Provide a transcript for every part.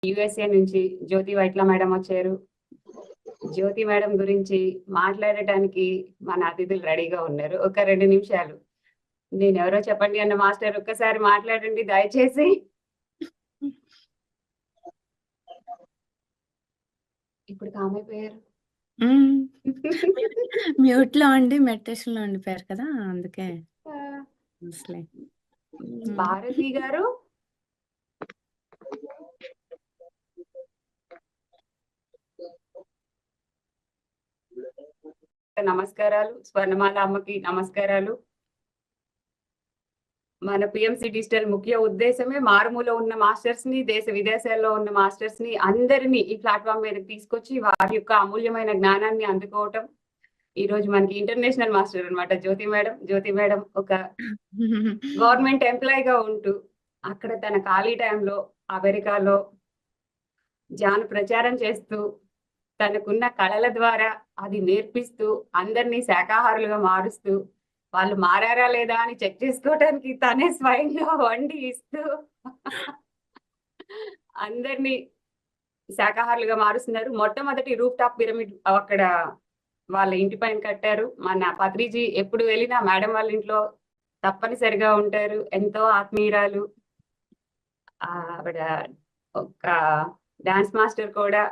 USA నుంచి జ్యోతి Vaitla madam వచ్చారు. జ్యోతి madam గురించి మాట్లాడటానికి మన అతిథులు రెడీగా ఉన్నారు. ఒక 2 నిమిషాలు నేనెవరో చెప్పండి అన్న మాస్టర్ ఒక్కసారి మాట్లాడండి దయచేసి. ఇప్పుడు కామైపోయారు. మ్యూట్ లో ఉండి మెడిటేషన్ లో ఉండిపోయారు కదా, అందుకే అసలే. భారతి గారు నమస్కారాలు. స్వర్ణమాల అమ్మకి నమస్కారాలు. మన పిఎంసి డిజిటల్ ముఖ్య ఉద్దేశమే మారుమూల ఉన్న మాస్టర్స్ ని, దేశ విదేశాల్లో ఉన్న మాస్టర్స్ ని అందరినీ ఈ ప్లాట్ఫామ్ మీదకి తీసుకొచ్చి వారి యొక్క అమూల్యమైన జ్ఞానాన్ని అందుకోవటం. ఈ రోజు మనకి ఇంటర్నేషనల్ మాస్టర్ అన్నమాట జ్యోతి మేడం. జ్యోతి మేడం ఒక గవర్నమెంట్ ఎంప్లాయీగా ఉంటూ అక్కడ తన ఖాళీ టైంలో అమెరికాలో ధ్యాన ప్రచారం చేస్తూ తనకున్న కళల ద్వారా అది నేర్పిస్తూ అందరినీ శాకాహారులుగా మారుస్తూ వాళ్ళు మారారా లేదా అని చెక్ చేసుకోవడానికి తనే స్వయంగా వండి ఇస్తూ అందరినీ శాకాహారులుగా మారుస్తున్నారు. మొట్టమొదటి రూఫ్ టాప్ పిరమిడ్ అక్కడ వాళ్ళ ఇంటి పైన కట్టారు. మన పత్రిజీ ఎప్పుడు వెళ్ళినా మేడం వాళ్ళ ఇంట్లో తప్పనిసరిగా ఉంటారు. ఎంతో ఆత్మీయురాలు. ఆవిడ ఒక డాన్స్ మాస్టర్ కూడా.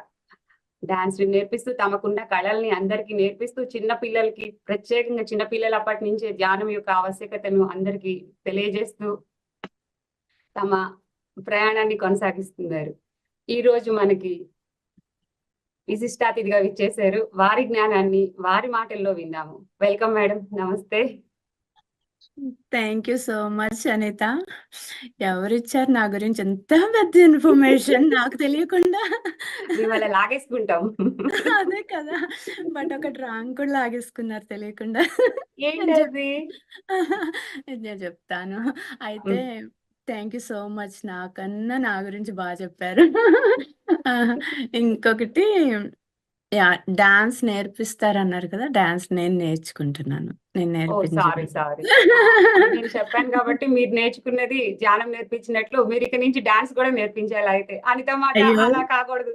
డాన్స్ నేర్పిస్తూ తమకున్న కళల్ని అందరికీ నేర్పిస్తూ చిన్న పిల్లలకి ప్రత్యేకంగా చిన్న పిల్లల అప్పటి నుంచే ధ్యానం యొక్క ఆవశ్యకతను అందరికీ తెలియజేస్తూ తమ ప్రయాణాన్ని కొనసాగిస్తున్నారు. ఈ రోజు మనకి విశిష్టాతిథిగా విచ్చేశారు. వారి జ్ఞానాన్ని వారి మాటల్లో విందాము. Welcome madam. నమస్తే. Thank you so much Anitha. ఎవరిచ్చారు నా గురించి ఎంత పెద్ద ఇన్ఫర్మేషన్ నాకు తెలియకుండా? మిమ్మల్ని లాగేసుకుంటాం. అదే కదా, బట్ ఒకటి రాంగ్ కూడా లాగేసుకున్నారు తెలియకుండా. ఏంటది? నేను చెప్తాను. అయితే థ్యాంక్ యూ సో మచ్, నాకన్నా నా గురించి బాగా చెప్పారు. ఇంకొకటి డాన్స్ నేర్పిస్తారన్నారు కదా, డాన్స్ నేను నేర్చుకుంటున్నాను. నేను సారీ నేను చెప్పాను కాబట్టి మీరు నేర్చుకున్నది ధ్యానం నేర్పించినట్లు మీరు ఇక నుంచి డాన్స్ కూడా నేర్పించాలి. అయితే అనిత మాట అలా కాకూడదు.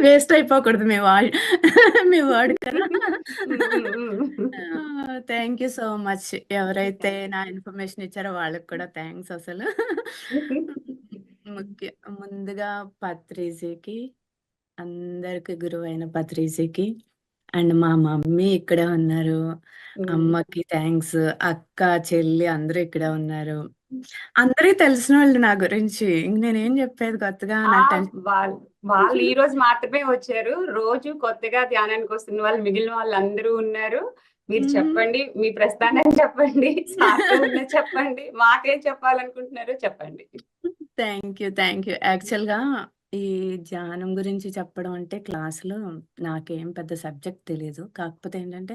వేస్ట్ అయిపోకూడదు మీ వర్డ్ కదా. Thank you so much. ఎవరైతే నా ఇన్ఫర్మేషన్ ఇచ్చారో వాళ్ళకి కూడా థ్యాంక్స్ అసలు. ముందుగా పత్రిజీకి, అందరికి గురువైన పత్రిజీకి, అండ్ మా మమ్మీ ఇక్కడే ఉన్నారు. అమ్మకి థ్యాంక్స్. అక్క, చెల్లి అందరూ ఇక్కడే ఉన్నారు. అందరికి తెలిసిన వాళ్ళు నా గురించి. నేనేం చెప్పేది కొత్తగా? వాళ్ళు ఈ రోజు మాత్రమే వచ్చారు. రోజు కొత్తగా ధ్యానానికి వస్తున్న వాళ్ళు మిగిలిన వాళ్ళు అందరూ ఉన్నారు. మీరు చెప్పండి, మీ ప్రస్థానాన్ని చెప్పండి, చెప్పండి, మాకేం చెప్పాలనుకుంటున్నారో చెప్పండి. Thank you. యాక్చువల్ గా ఈ ధ్యానం గురించి చెప్పడం అంటే క్లాసులో నాకేం పెద్ద సబ్జెక్ట్ తెలియదు. కాకపోతే ఏంటంటే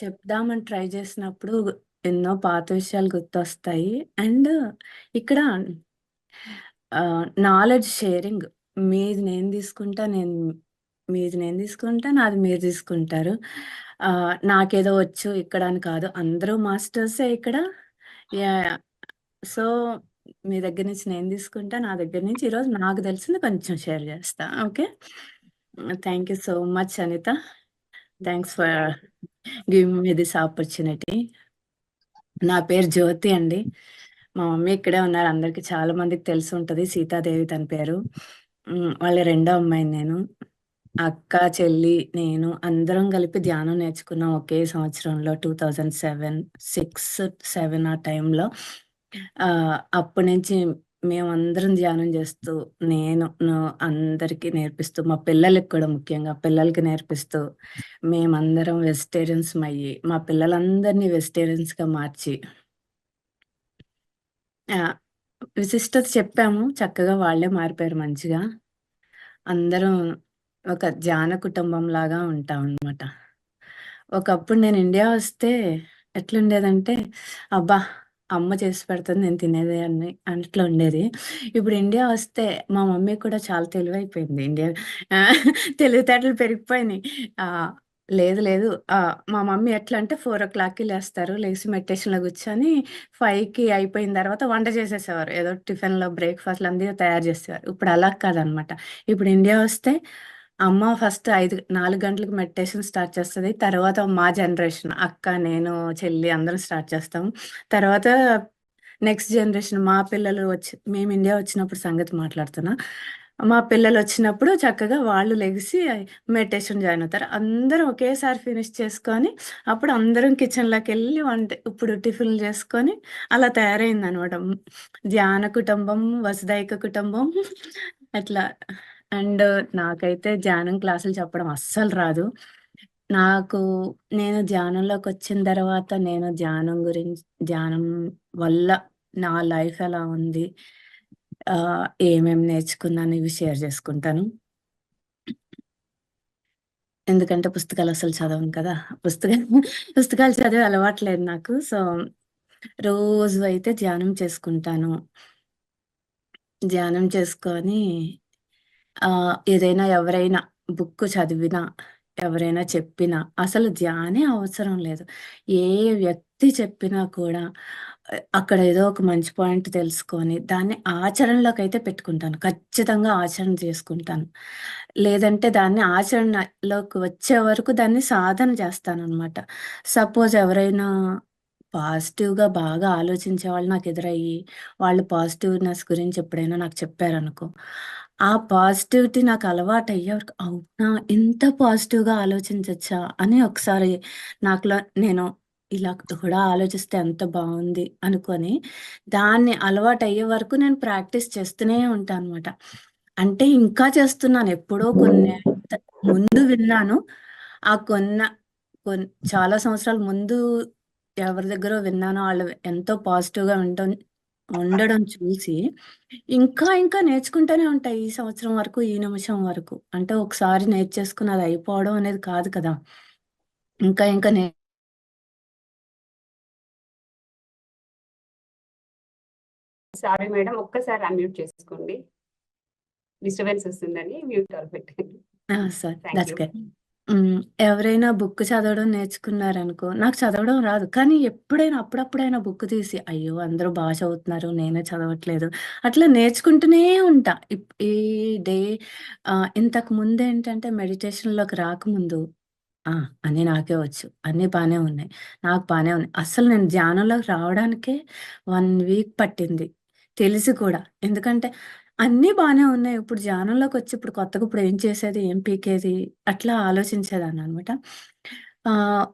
చెప్దామని ట్రై చేసినప్పుడు ఎన్నో పాత విషయాలు గుర్తొస్తాయి. అండ్ ఇక్కడ నాలెడ్జ్ షేరింగ్, మీది నేను తీసుకుంటా, మీది నేను తీసుకుంటా, నాది మీరు తీసుకుంటారు. నాకేదో వచ్చు ఇక్కడ అని కాదు, అందరూ మాస్టర్సే ఇక్కడ. సో మీ దగ్గర నుంచి నేను తీసుకుంటా, నా దగ్గర నుంచి ఈరోజు నాకు తెలిసింది కొంచెం షేర్ చేస్తా. Okay, thank you so much Anitha. Thanks for giving me this opportunity. నా పేరు జ్యోతి అండి. మా మమ్మీ ఇక్కడే ఉన్నారు. అందరికి చాలా మందికి తెలిసి ఉంటది, సీతాదేవి తన పేరు. వాళ్ళ రెండో అమ్మాయిని నేను. అక్క, చెల్లి, నేను అందరం కలిపి ధ్యానం నేర్చుకున్నాం ఒకే సంవత్సరంలో. 2007, 6, 7 ఆ టైంలో. అప్పటి నుంచి మేమందరం ధ్యానం చేస్తూ, నేను అందరికీ నేర్పిస్తూ, మా పిల్లలకి కూడా ముఖ్యంగా పిల్లలకి నేర్పిస్తూ, మేమందరం వెజిటేరియన్స్ అయ్యి మా పిల్లలందరినీ వెజిటేరియన్స్గా మార్చి విశిష్టత చెప్పాము. చక్కగా వాళ్ళే మారిపోయారు మంచిగా. అందరం ఒక ధ్యాన కుటుంబం లాగా ఉంటాం అన్నమాట. ఒకప్పుడు నేను ఇండియా వస్తే ఎట్లుండేదంటే, అబ్బా అమ్మ చేసి పెడుతుంది నేను తినేదే అని అట్లా ఉండేది. ఇప్పుడు ఇండియా వస్తే మా మమ్మీ కూడా చాలా తెలివైపోయింది. తెలివితేటలు పెరిగిపోయినాయి. లేదు లేదు. మా మమ్మీ ఎట్లా అంటే 4:00కి లేస్తారు. లేసి మెడిటేషన్‌లో కూర్చొని 5కి అయిపోయిన తర్వాత వంట చేసేసేవారు. ఏదో టిఫిన్‌లో బ్రేక్‌ఫాస్ట్‌లు అన్నీ తయారు చేసేవారు. ఇప్పుడు అలా కాదనమాట. ఇప్పుడు ఇండియా వస్తే అమ్మ ఫస్ట్ 4 గంటలకు మెడిటేషన్ స్టార్ట్ చేస్తది. తర్వాత మా జనరేషన్ అక్క, నేను, చెల్లి అందరం స్టార్ట్ చేస్తాం. తర్వాత నెక్స్ట్ జనరేషన్ మా పిల్లలు మేము ఇండియా వచ్చినప్పుడు సంగతి మాట్లాడుతున్నా. మా పిల్లలొచ్చినప్పుడు చక్కగా వాళ్ళు లెగిసి మెడిటేషన్ జాయిన్ అవుతారు. అందరం ఒకేసారి ఫినిష్ చేసుకొని, అప్పుడు అందరం కిచెన్‌లోకెళ్ళి ఇప్పుడు టిఫిన్‌లు చేసుకొని అలా తయారైందనమాట. ధ్యాన కుటుంబం, వసుదైక కుటుంబం అట్లా. అండ్ నాకైతే ధ్యానం క్లాసులు చెప్పడం అస్సలు రాదు. నాకు నేను ధ్యానంలోకొచ్చిన తర్వాత నేను ధ్యానం వల్ల నా లైఫ్ ఎలా ఉంది, ఏమేమి నేర్చుకున్నాను ఇవి షేర్ చేసుకుంటాను. ఎందుకంటే పుస్తకాలు అసలు చదవను కదా! పుస్తకాలు చదివే అలవాటు లేదు నాకు. సో, రోజు అయితే ధ్యానం చేసుకుంటాను. ధ్యానం చేసుకొని ఏదైనా ఎవరైనా బుక్కు చదివినా, ఎవరైనా చెప్పినా అసలు ధ్యానే అవసరం లేదు. ఏ వ్యక్తి చెప్పినా కూడా అక్కడ ఏదో ఒక మంచి పాయింట్ తెలుసుకొని, దాన్ని ఆచరణలోకైతే పెట్టుకుంటాను. ఖచ్చితంగా ఆచరణ చేసుకుంటాను. లేదంటే దాన్ని ఆచరణలోకి వచ్చే వరకు దాన్ని సాధన చేస్తాననమాట. సపోజ్ ఎవరైనా పాజిటివ్‌గా బాగా ఆలోచించే వాళ్ళు నాకెదురయ్యి, వాళ్ళు పాజిటివ్‌నెస్ గురించి ఎప్పుడైనా నాకు చెప్పారనుకో, ఆ పాజిటివిటీ నాకు అలవాటయ్యే వరకు అవునా! ఇంత పాజిటివ్‌గా ఆలోచించొచ్చా అని ఒకసారి నాకులో నేను ఇలా కూడా ఆలోచిస్తే ఎంత బావుంది అనుకోని, దాన్ని అలవాటయ్యే వరకు నేను ప్రాక్టీస్ చేస్తూనే ఉంటానన్నమాట. అంటే ఇంకా చేస్తున్నాను. ఎప్పుడో ముందు విన్నాను. ఆ కొన్న కొన్ చాలా సంవత్సరాల ముందు ఎవరి దగ్గరో విన్నానో ఆళ్ళు ఎంతో పాజిటివ్‌గా ఉండడం చూసి, ఇంకా నేర్చుకుంటూనే ఉంటా ఈ సంవత్సరం వరకు, ఈ నిమిషం వరకు. అంటే ఒకసారి నేర్చేసుకుని అది అయిపోవడం అనేది కాదు కదా! ఇంకా సారీ మేడం, ఒక్కసారి అన్‌మ్యూట్ చేసుకోండి. డిస్టర్బెన్స్ వస్తుందని మ్యూట్ ఆల్ పెట్టండి. Sir thank that's you. Good. ఎవరైనా బుక్ చదవడం నేర్చుకున్నారనుకో, నాకు చదవడం రాదు. కానీ ఎప్పుడైనా అప్పుడప్పుడైనా బుక్ తీసి, అయ్యో! అందరూ చదువుతున్నారు. నేనే చదవట్లేదు. అట్లా నేర్చుకుంటూనే ఉంటా. ఈ డే ఇంతకు ముందేంటంటే మెడిటేషన్‌లోకి రాకముందు ఆ! అన్నీ నాకే వచ్చు. అన్నీ బానే ఉన్నాయి. నాకు బానే ఉన్నాయి. అస్సలు నేను ధ్యానంలోకి రావడానికే 1 వీక్ పట్టింది. తెలిసి కూడా. ఎందుకంటే అన్నీ బానే ఉన్నాయి. ఇప్పుడు ధ్యానంలోకొచ్చి ఇప్పుడు కొత్తగా ఇప్పుడు ఏం చేసేది? ఏం పీకేది? అట్లా ఆలోచించేదాన్ననమాట. ఆహ్,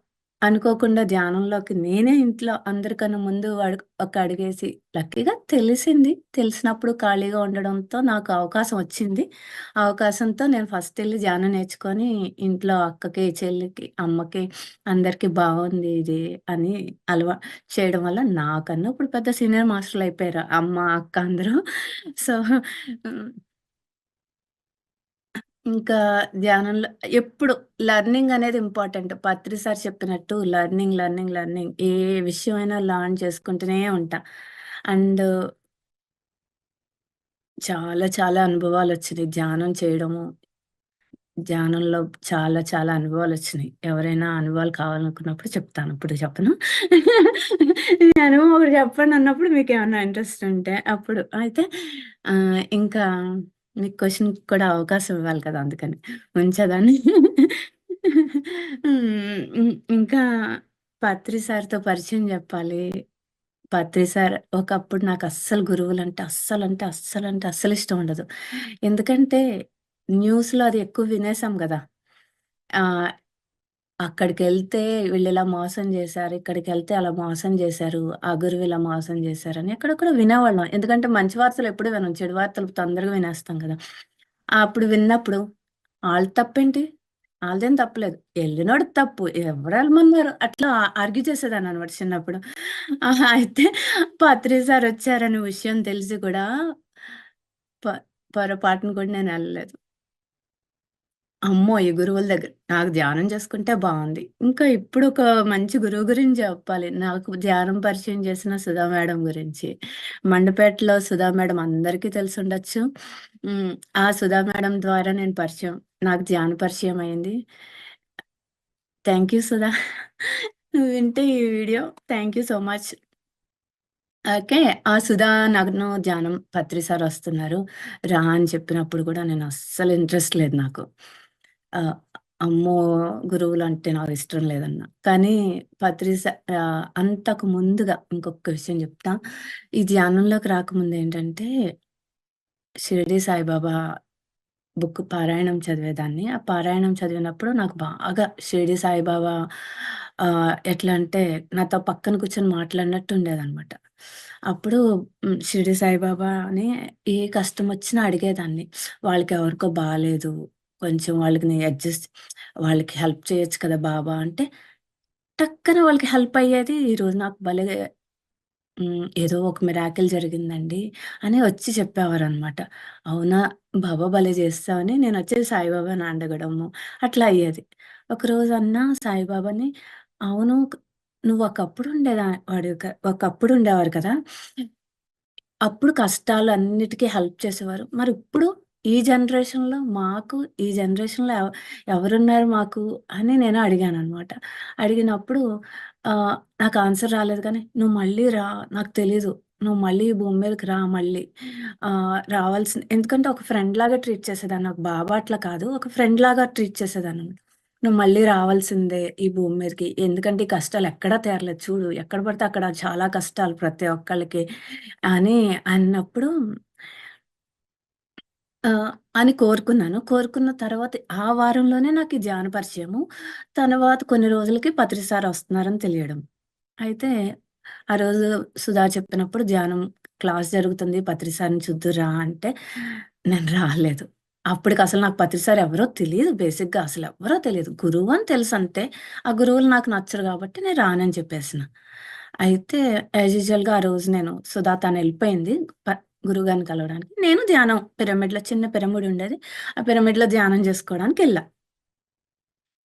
అనుకోకుండా ధ్యానంలోకి నేనే ఇంట్లో అందరికన్నా ముందు ఒక అడుగేసి లక్కీగా తెలిసింది. తెలిసినప్పుడు ఖాళీగా ఉండడంతో నాకు అవకాశం వచ్చింది. ఆ అవకాశంతో నేను ఫస్టెళ్లి ధ్యానం నేర్చుకొని ఇంట్లో అక్కకి, చెల్లికి, అమ్మకి అందరికి బావుంది ఇది అని చేయడం వల్ల నాకన్నా ఇప్పుడు పెద్ద సీనియర్ మాస్టర్‌లయిపోయారు. అమ్మ, అక్క అందరూ. సో, హ్మ్. ఇంకా ధ్యానంలో ఎప్పుడు లెర్నింగ్ అనేది ఇంపార్టెంట్. పత్రి సార్ చెప్పినట్టు లెర్నింగ్ ఏ విషయమైనా లర్న్ చేసుకుంటూనే ఉంటా. అండ్ చాలా అనుభవాలొచ్చినియి ధ్యానం చేయడము. ధ్యానంలో చాలా అనుభవాలొచ్చినియి. ఎవరైనా అనుభవాలు కావాలనుకున్నప్పుడు చెప్తాను. ఇప్పుడు చెప్పను. మీ అనుభవం ఒకటి చెప్పండన్నప్పుడు మీకేమన్నా ఇంట్రెస్ట్ ఉంటే అప్పుడు. అయితే ఇంకా మీకు క్వెషన్‌కి కూడా అవకాశం ఇవ్వాలి కదా! అందుకని. ఉంచేదాన్ని. ఇంకా పత్రి సార్‌తో పరిచయం జెప్పాలి. పత్రి సార్ ఒకప్పుడు నాకస్సలు గురువులంటే అస్సలిష్టం ఉండదు. ఎందుకంటే న్యూస్‌లో అది ఎక్కువ వినేసాం గదా! ఆహ్, అక్కడికెళ్తే వీళ్ళిలా మోసం జేశారు, ఇక్కడికెళ్తే అలా మోసం జేశారు, ఆ గురువు ఇలా మోసం జేశారని ఎక్కడెక్కడో వినేవాళ్ళం. ఎందుకంటే మంచి వార్తలు ఎప్పుడు వినం. చెడు వార్తలు తొందరగా వినేస్తాం గదా! అప్పుడు విన్నప్పుడు ఆళ్ళ తప్పేంటి? ఆళ్ళదేం తప్పులేదు. ఎళ్ళినోడిది తప్పు. ఎవరెళ్ళమన్నారు? అట్లా ఆర్గ్యూ చేసేదాన్ననమాట చిన్నప్పుడు. అయితే పత్రి సారొచ్చారనే విషయం తెలిసి కూడా ప పొరపాటున కూడా నేనెళ్ళలేదు. అమ్మో! ఈ గురువుల దగ్గర నాకు ధ్యానం చేసుకుంటే బావుంది. ఇంకా ఇప్పుడొక మంచి గురువు గురించి చెప్పాలి. నాకు ధ్యానం పరిచయం చేసిన సుధా మేడం గురించి. మండపేటలో సుధా మేడం అందరికీ తెలిసుండొచ్చు. ఆ సుధా మేడం ద్వారా నేను పరిచయం. నాకు ధ్యాన పరిచయం అయింది. Thank you Sudha. నువ్వు వింటే ఈ video thank you so much. Okay. Sudha నన్ను ధ్యానం పత్రి సార్ వస్తున్నారు. రా అని చెప్పినప్పుడు కూడా నేను అస్సలు ఇంట్రెస్ట్ లేదు నాకు. ఆహ్, అమ్మో! గురువులంటే నాకు ఇష్టం లేదన్నా. కానీ అంతకు ముందుగా ఇంకొక విషయం చెప్తా. ఈ ధ్యానంలోకి రాకముందు ఏంటంటే షిరిడి సాయిబాబా బుక్ పారాయణం చదివేదాన్ని. ఆ పారాయణం చదివినప్పుడు నాకు బాగా షిరిడి సాయిబాబా ఎట్లా అంటే నాతో పక్కన కూర్చొని మాట్లాడినట్టు ఉండేదనమాట. అప్పుడు షిరిడి సాయిబాబాని ఏ కష్టం వచ్చినా అడిగేదాన్ని. వాళ్ళకెవరికో బాలేదు. కొంచెం వాళ్ళకి హెల్ప్ చేయొచ్చు కదా బాబా అంటే, టక్కన వాళ్ళకి హెల్ప్ అయ్యేది. ఈరోజు నాకు భలే ఏదో ఒక మిరాకిల్ జరిగిందండి అని వచ్చి చెప్పేవారనమాట. అవునా! బాబా భలే చేస్తావని నేనొచ్చి సాయిబాబాని అడగడము అట్లా అయ్యేది. ఒకరోజు అన్నా సాయిబాబాని, అవును నువ్వు ఒకప్పుడు ఉండేవారు కదా! అప్పుడు కష్టాలన్నిటికి హెల్ప్ చేసేవారు. మరిప్పుడు ఈ జనరేషన్‌లో ఈ జనరేషన్‌లో ఎవరున్నారు మాకు అని నేను అడిగాననమాట. అడిగినప్పుడు నాకు ఆన్సర్ రాలేదు కానీ, "నువ్వు మళ్ళీ రా నాకు తెలీదు. నువ్వు మళ్ళీ ఈ భూమి మీదకి రా మళ్ళీ. ఎందుకంటే ఒక ఫ్రెండ్‌లాగా ట్రీట్ చేసేదాన్ని. ఒక బాబా అట్లా కాదు. ఒక ఫ్రెండ్‌లాగా ట్రీట్ చేసేదాన్ననమాట. "నువ్వు మళ్ళీ రావాల్సిందే ఈ భూమి మీదకి. ఎందుకంటే ఈ కష్టాలు ఎక్కడా తీరలేదు చూడు. ఎక్కడ పడితే అక్కడ చాలా కష్టాలు ప్రతి ఒక్కళ్ళకి" అని అన్నప్పుడు అని కోరుకున్నాను. కోరుకున్న తర్వాత ఆ వారంలోనే నాకు ఈ ధ్యాన పరిచయము. తర్వాత కొన్ని రోజులకి పత్రి సార్ వస్తున్నారని తెలియడం. అయితే ఆ రోజు సుధా చెప్పినప్పుడు ధ్యానం క్లాస్ జరుగుతుంది. పత్రి సార్‌ని చూద్దురా అంటే నేను రాలేదు. అప్పటికసలు నాకు పత్రి సార్ ఎవరో తెలీదు బేసిక్‌గా అసలెవ్వరో తెలీదు. గురువు అని తెలుసంతే. ఆ గురువులు నాకు నచ్చరు గాబట్టి నేను రానని చెప్పేసిన. అయితే యాజ్ యూజువల్‌గా ఆ రోజు నేను సుధా తనెళ్ళిపోయింది. గురువుగారిని కలవడానికి. నేను ధ్యానం పిరమిడ్‌లో చిన్న పిరమిడ్ ఉండేది. ఆ పిరమిడ్‌లో ధ్యానం జేసుకోవడానికెళ్ళా.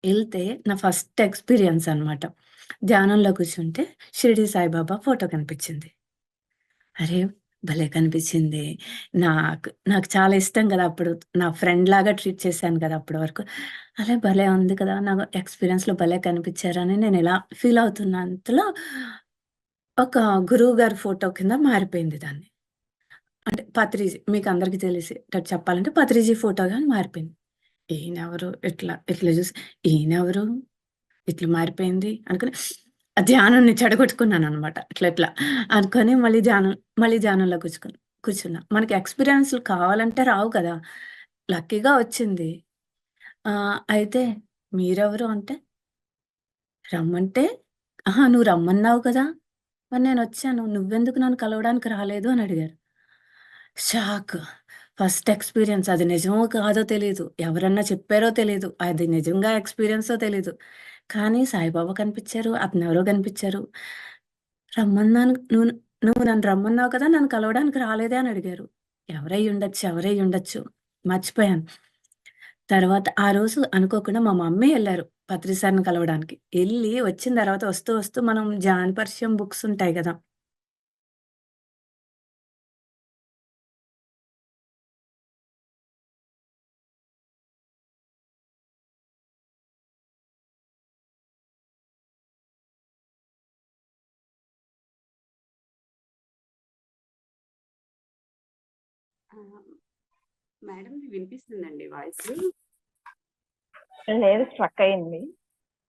ఎళ్తే నా ఫస్ట్ ఎక్స్‌పీరియన్స్ అనమాట. ధ్యానంలో కూర్చుంటే షిరిడి సాయిబాబా ఫోటో కనిపిచ్చింది. అరే! భలే కనిపిచ్చింది. నాకు చాలా ఇష్టం గదా! అప్పుడు నా ఫ్రెండ్‌లాగా ట్రీట్ చేశాను గదా! అప్పటి వరకు. అరే! భలే ఉంది కదా! నా ఎక్స్‌పీరియన్స్‌లో భలే కనిపిచ్చారని నేనిలా ఫీల్ అవుతున్నంతలో ఒక గురువు గారి ఫోటో కింద మారిపోయింది దాన్ని. అంటే మీకందరికి తెలిసేటట్టు చెప్పాలంటే పత్రిజీ ఫోటోగా మారిపోయింది. ఈయనెవరు? ఇట్లా చూసి ఈయనెవరు? ఇట్లా మారిపోయింది అనుకుని ఆ ధ్యానాన్ని చెడగొట్టుకున్నాననమాట. ఇట్లా అనుకోని మళ్ళీ ధ్యానంలో కూర్చున్నా. మనకి ఎక్స్‌పీరియన్స్‌లు కావాలంటే రావు కదా! లక్కీగా వచ్చింది. అయితే మీరెవరు అంటే, రమ్మంటే, "అహా! నువ్వు రమ్మన్నావు కదా! మరి నేనొచ్చాను. నువ్వెందుకు నన్ను కలవడానికి రాలేదు" అని అడిగారు. షాక్. ఫస్ట్ ఎక్స్‌పీరియన్స్ అది నిజమో కాదో తెలీదు. ఎవరన్నా చెప్పారో తెలీదు. అది నిజంగా ఎక్స్‌పీరియన్సో తెలీదు. కానీ సాయిబాబా కనిపిచ్చారు. అతనెవరో కనిపిచ్చారు. రమ్మన్నాను నువ్వు నన్ను రమ్మన్నావు కదా! నన్ను కలవడానికి రాలేదే అని అడిగారు. ఎవరయ్యుండొచ్చు మర్చిపోయాను. తర్వాత ఆ రోజు అనుకోకుండా మా మమ్మీ ఎళ్లారు పత్రి సార్‌ని కలవడానికి. వచ్చిన తర్వాత వస్తూ మనం జానపర్షం బుక్స్ ఉంటాయి గదా! ఆ! మేడం వినిపిస్తుందండి వాయిసు? లేదు స్ట్రక్ అయింది.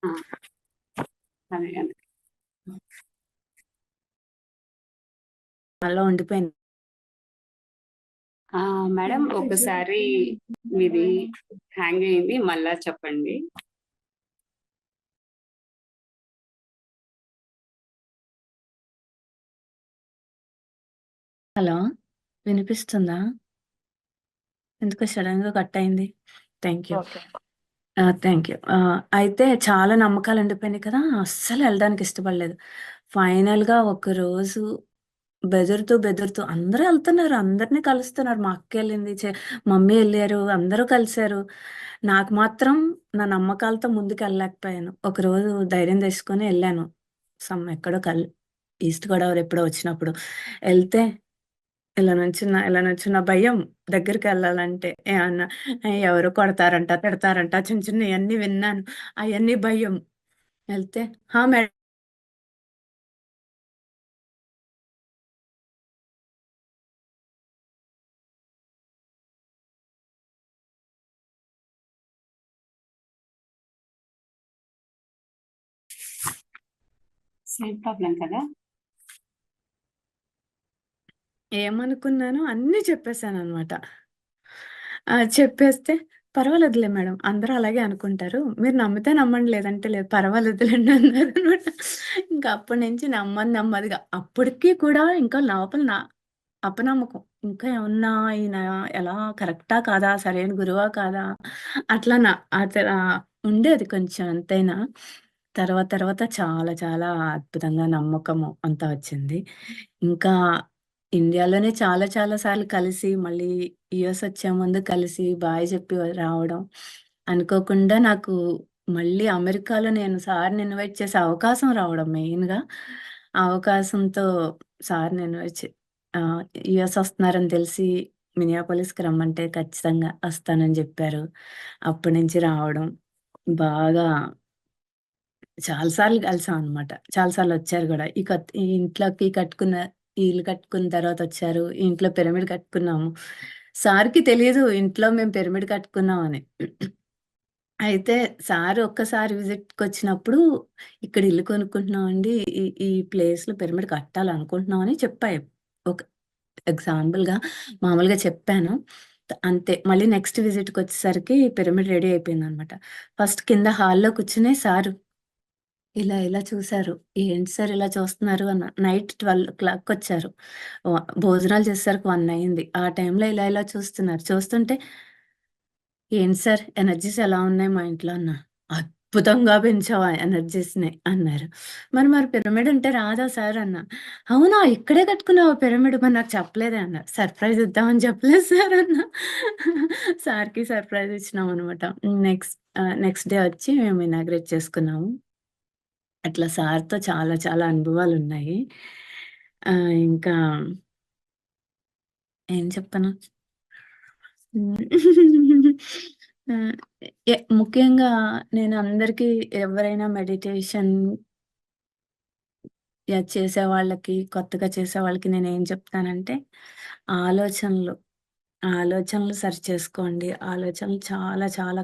ఆ! అదే అదే. నాలో ఉండిపోయింది. మేడం ఒకసారి మీది హ్యాంగ్ అయింది. మళ్ళా చెప్పండి. హలో! వినిపిస్తుందా? ఎందుకో సడెన్‌గా కట్ అయింది. Thank you. Okay. Thank you. అయితే చాలా నమ్మకాలు ఉండిపోయినాయి కదా! అస్సలు ఎళ్ళడానికి ఇష్టపడలేదు. ఫైనల్‌గా ఒకరోజు బెదురుతూ అందరూ ఎళ్తున్నారు. అందరిని కలుస్తున్నారు. మా అక్కెళ్ళింది, మమ్మీ ఎళ్లారు. అందరూ కలిసారు. నాకు మాత్రం నా నమ్మకాలతో ముందుకెళ్ళలేకపోయాను. ఒకరోజు ధైర్యం తెచ్చుకొని ఎళ్ళాను. ఎక్కడో ఈస్ట్ గోదావరి ఎప్పుడో వచ్చినప్పుడు. ఎళ్తే ఇలా నుంచున్న భయం దగ్గరికెళ్ళాలంటే. ఏమన్నా ఎవరో కొడతారంట, తిడతారంట చిన్న చిన్నయన్నీ విన్నాను. అయన్నీ భయం. వెళ్తే మేడం. సేమ్ ప్రాబ్లం కదా. ఏమనుకున్నానో అన్నీ చెప్పేసాననమాట. చెప్పేస్తే పర్వాలేదులే మేడం. అందరూ అలాగే అనుకుంటారు. మీరు నమ్మితే నమ్మండి లేదంటే లేదు. పర్వాలేదులెండి అన్నారనమాట. ఇంకా అప్పటి నుంచి నెమ్మదిగా అప్పటికి కూడా ఇంకా లోపల అపనమ్మకం. ఇంకా ఏమన్నా ఈయన ఎలా కరెక్టా కాదా? సరైన గురువా కాదా? అట్లా ఉండేది కొంచెం ఎంతైనా. తర్వాత చాలా చాలా అద్భుతంగా నమ్మకము అంతా వచ్చింది. ఇంకా ఇండియాలోనే చాలా చాలా సార్లు కలిసి, మళ్ళీ యూఎస్ వచ్చే ముందు కలిసి బాయ్ చెప్పి రావడం. అనుకోకుండా నాకు మళ్ళీ అమెరికాలో నేను సార్‌ని ఇన్వైట్ చేసే అవకాశం రావడం మెయిన్‌గా. ఆ అవకాశంతో సార్‌ని ఇన్వైట్ ఆహ్, యూఎస్ వస్తున్నారని తెలిసి మినియాపోలిస్‌కి రమ్మంటే ఖచ్చితంగా వస్తానని జెప్పారు. అప్పటి నుంచి రావడం బాగా చాలా సార్లు కలిసామనమాట. చాలా సార్లొచ్చారు గూడా. ఈ ఇంట్లోకి ఈ ఇల్లు కట్టుకున్న తర్వాతొచ్చారు. ఈ ఇంట్లో పిరమిడ్ కట్టుకున్నాము. సార్‌కి తెలీదు ఇంట్లో మేము పిరమిడ్ కట్టుకున్నామని. అయితే సార్ ఒక్కసారి విజిట్‌కొచ్చినప్పుడు, "ఇక్కడ ఇల్లు కొనుక్కుంటున్నామండి. ఈ ఈ ప్లేస్‌లో పిరమిడ్ కట్టాలనుకుంటున్నామని" చెప్పా. ఒక ఎగ్జాంపుల్‌గా మామూలుగా చెప్పాను. అంతే. మళ్ళీ నెక్స్ట్ విజిట్‌కొచ్చేసరికి పిరమిడ్ రెడీ అయిపోయిందనమాట. ఫస్ట్ కింద హాల్‌లో కూర్చొని సారు ఇలా చూసారు. "ఏంటి సార్ ఇలా చూస్తున్నారు" నైట్ 12:00కొచ్చారు. భోజనాలు చేసేసరికి 1 అయింది. ఆ టైంలో ఇలా చూస్తున్నారు. చూస్తుంటే "ఏంటి సార్ ఎనర్జీస్ ఎలా ఉన్నాయి మా ఇంట్లో" అన్నా. "అద్భుతంగా పెంచావు ఆ ఎనర్జీస్‌ని" అన్నారు. మరి పిరమిడ్ అంటే రాదా సార్ అన్నా. "అవునా! ఇక్కడే కట్టుకున్నావా పిరమిడ్ మరి నాకు చెప్పలేదే" అన్నారు. "సర్ప్రైజ్ ఇద్దామని చెప్పలేదు సార్" అన్నా. సార్‌కి సర్ప్రైజ్ ఇచ్చినామనమాట. నెక్స్ట్ డే వచ్చి మేము ఇనాగ్రేట్ చేసుకున్నాము. అట్లా సార్‌తో చాలా చాలా అనుభవాలున్నాయి. ఇంకా ఏం చెప్పను? హ్మ్. ఆహ్, ముఖ్యంగా నేను అందరికీ ఎవరైనా మెడిటేషన్ చేసేవాళ్ళకి, కొత్తగా చేసేవాళ్ళకి నేనేం చెప్తానంటే, ఆలోచనలు, ఆలోచనలు సరిచేసుకోండి. ఆలోచనలు చాలా చాలా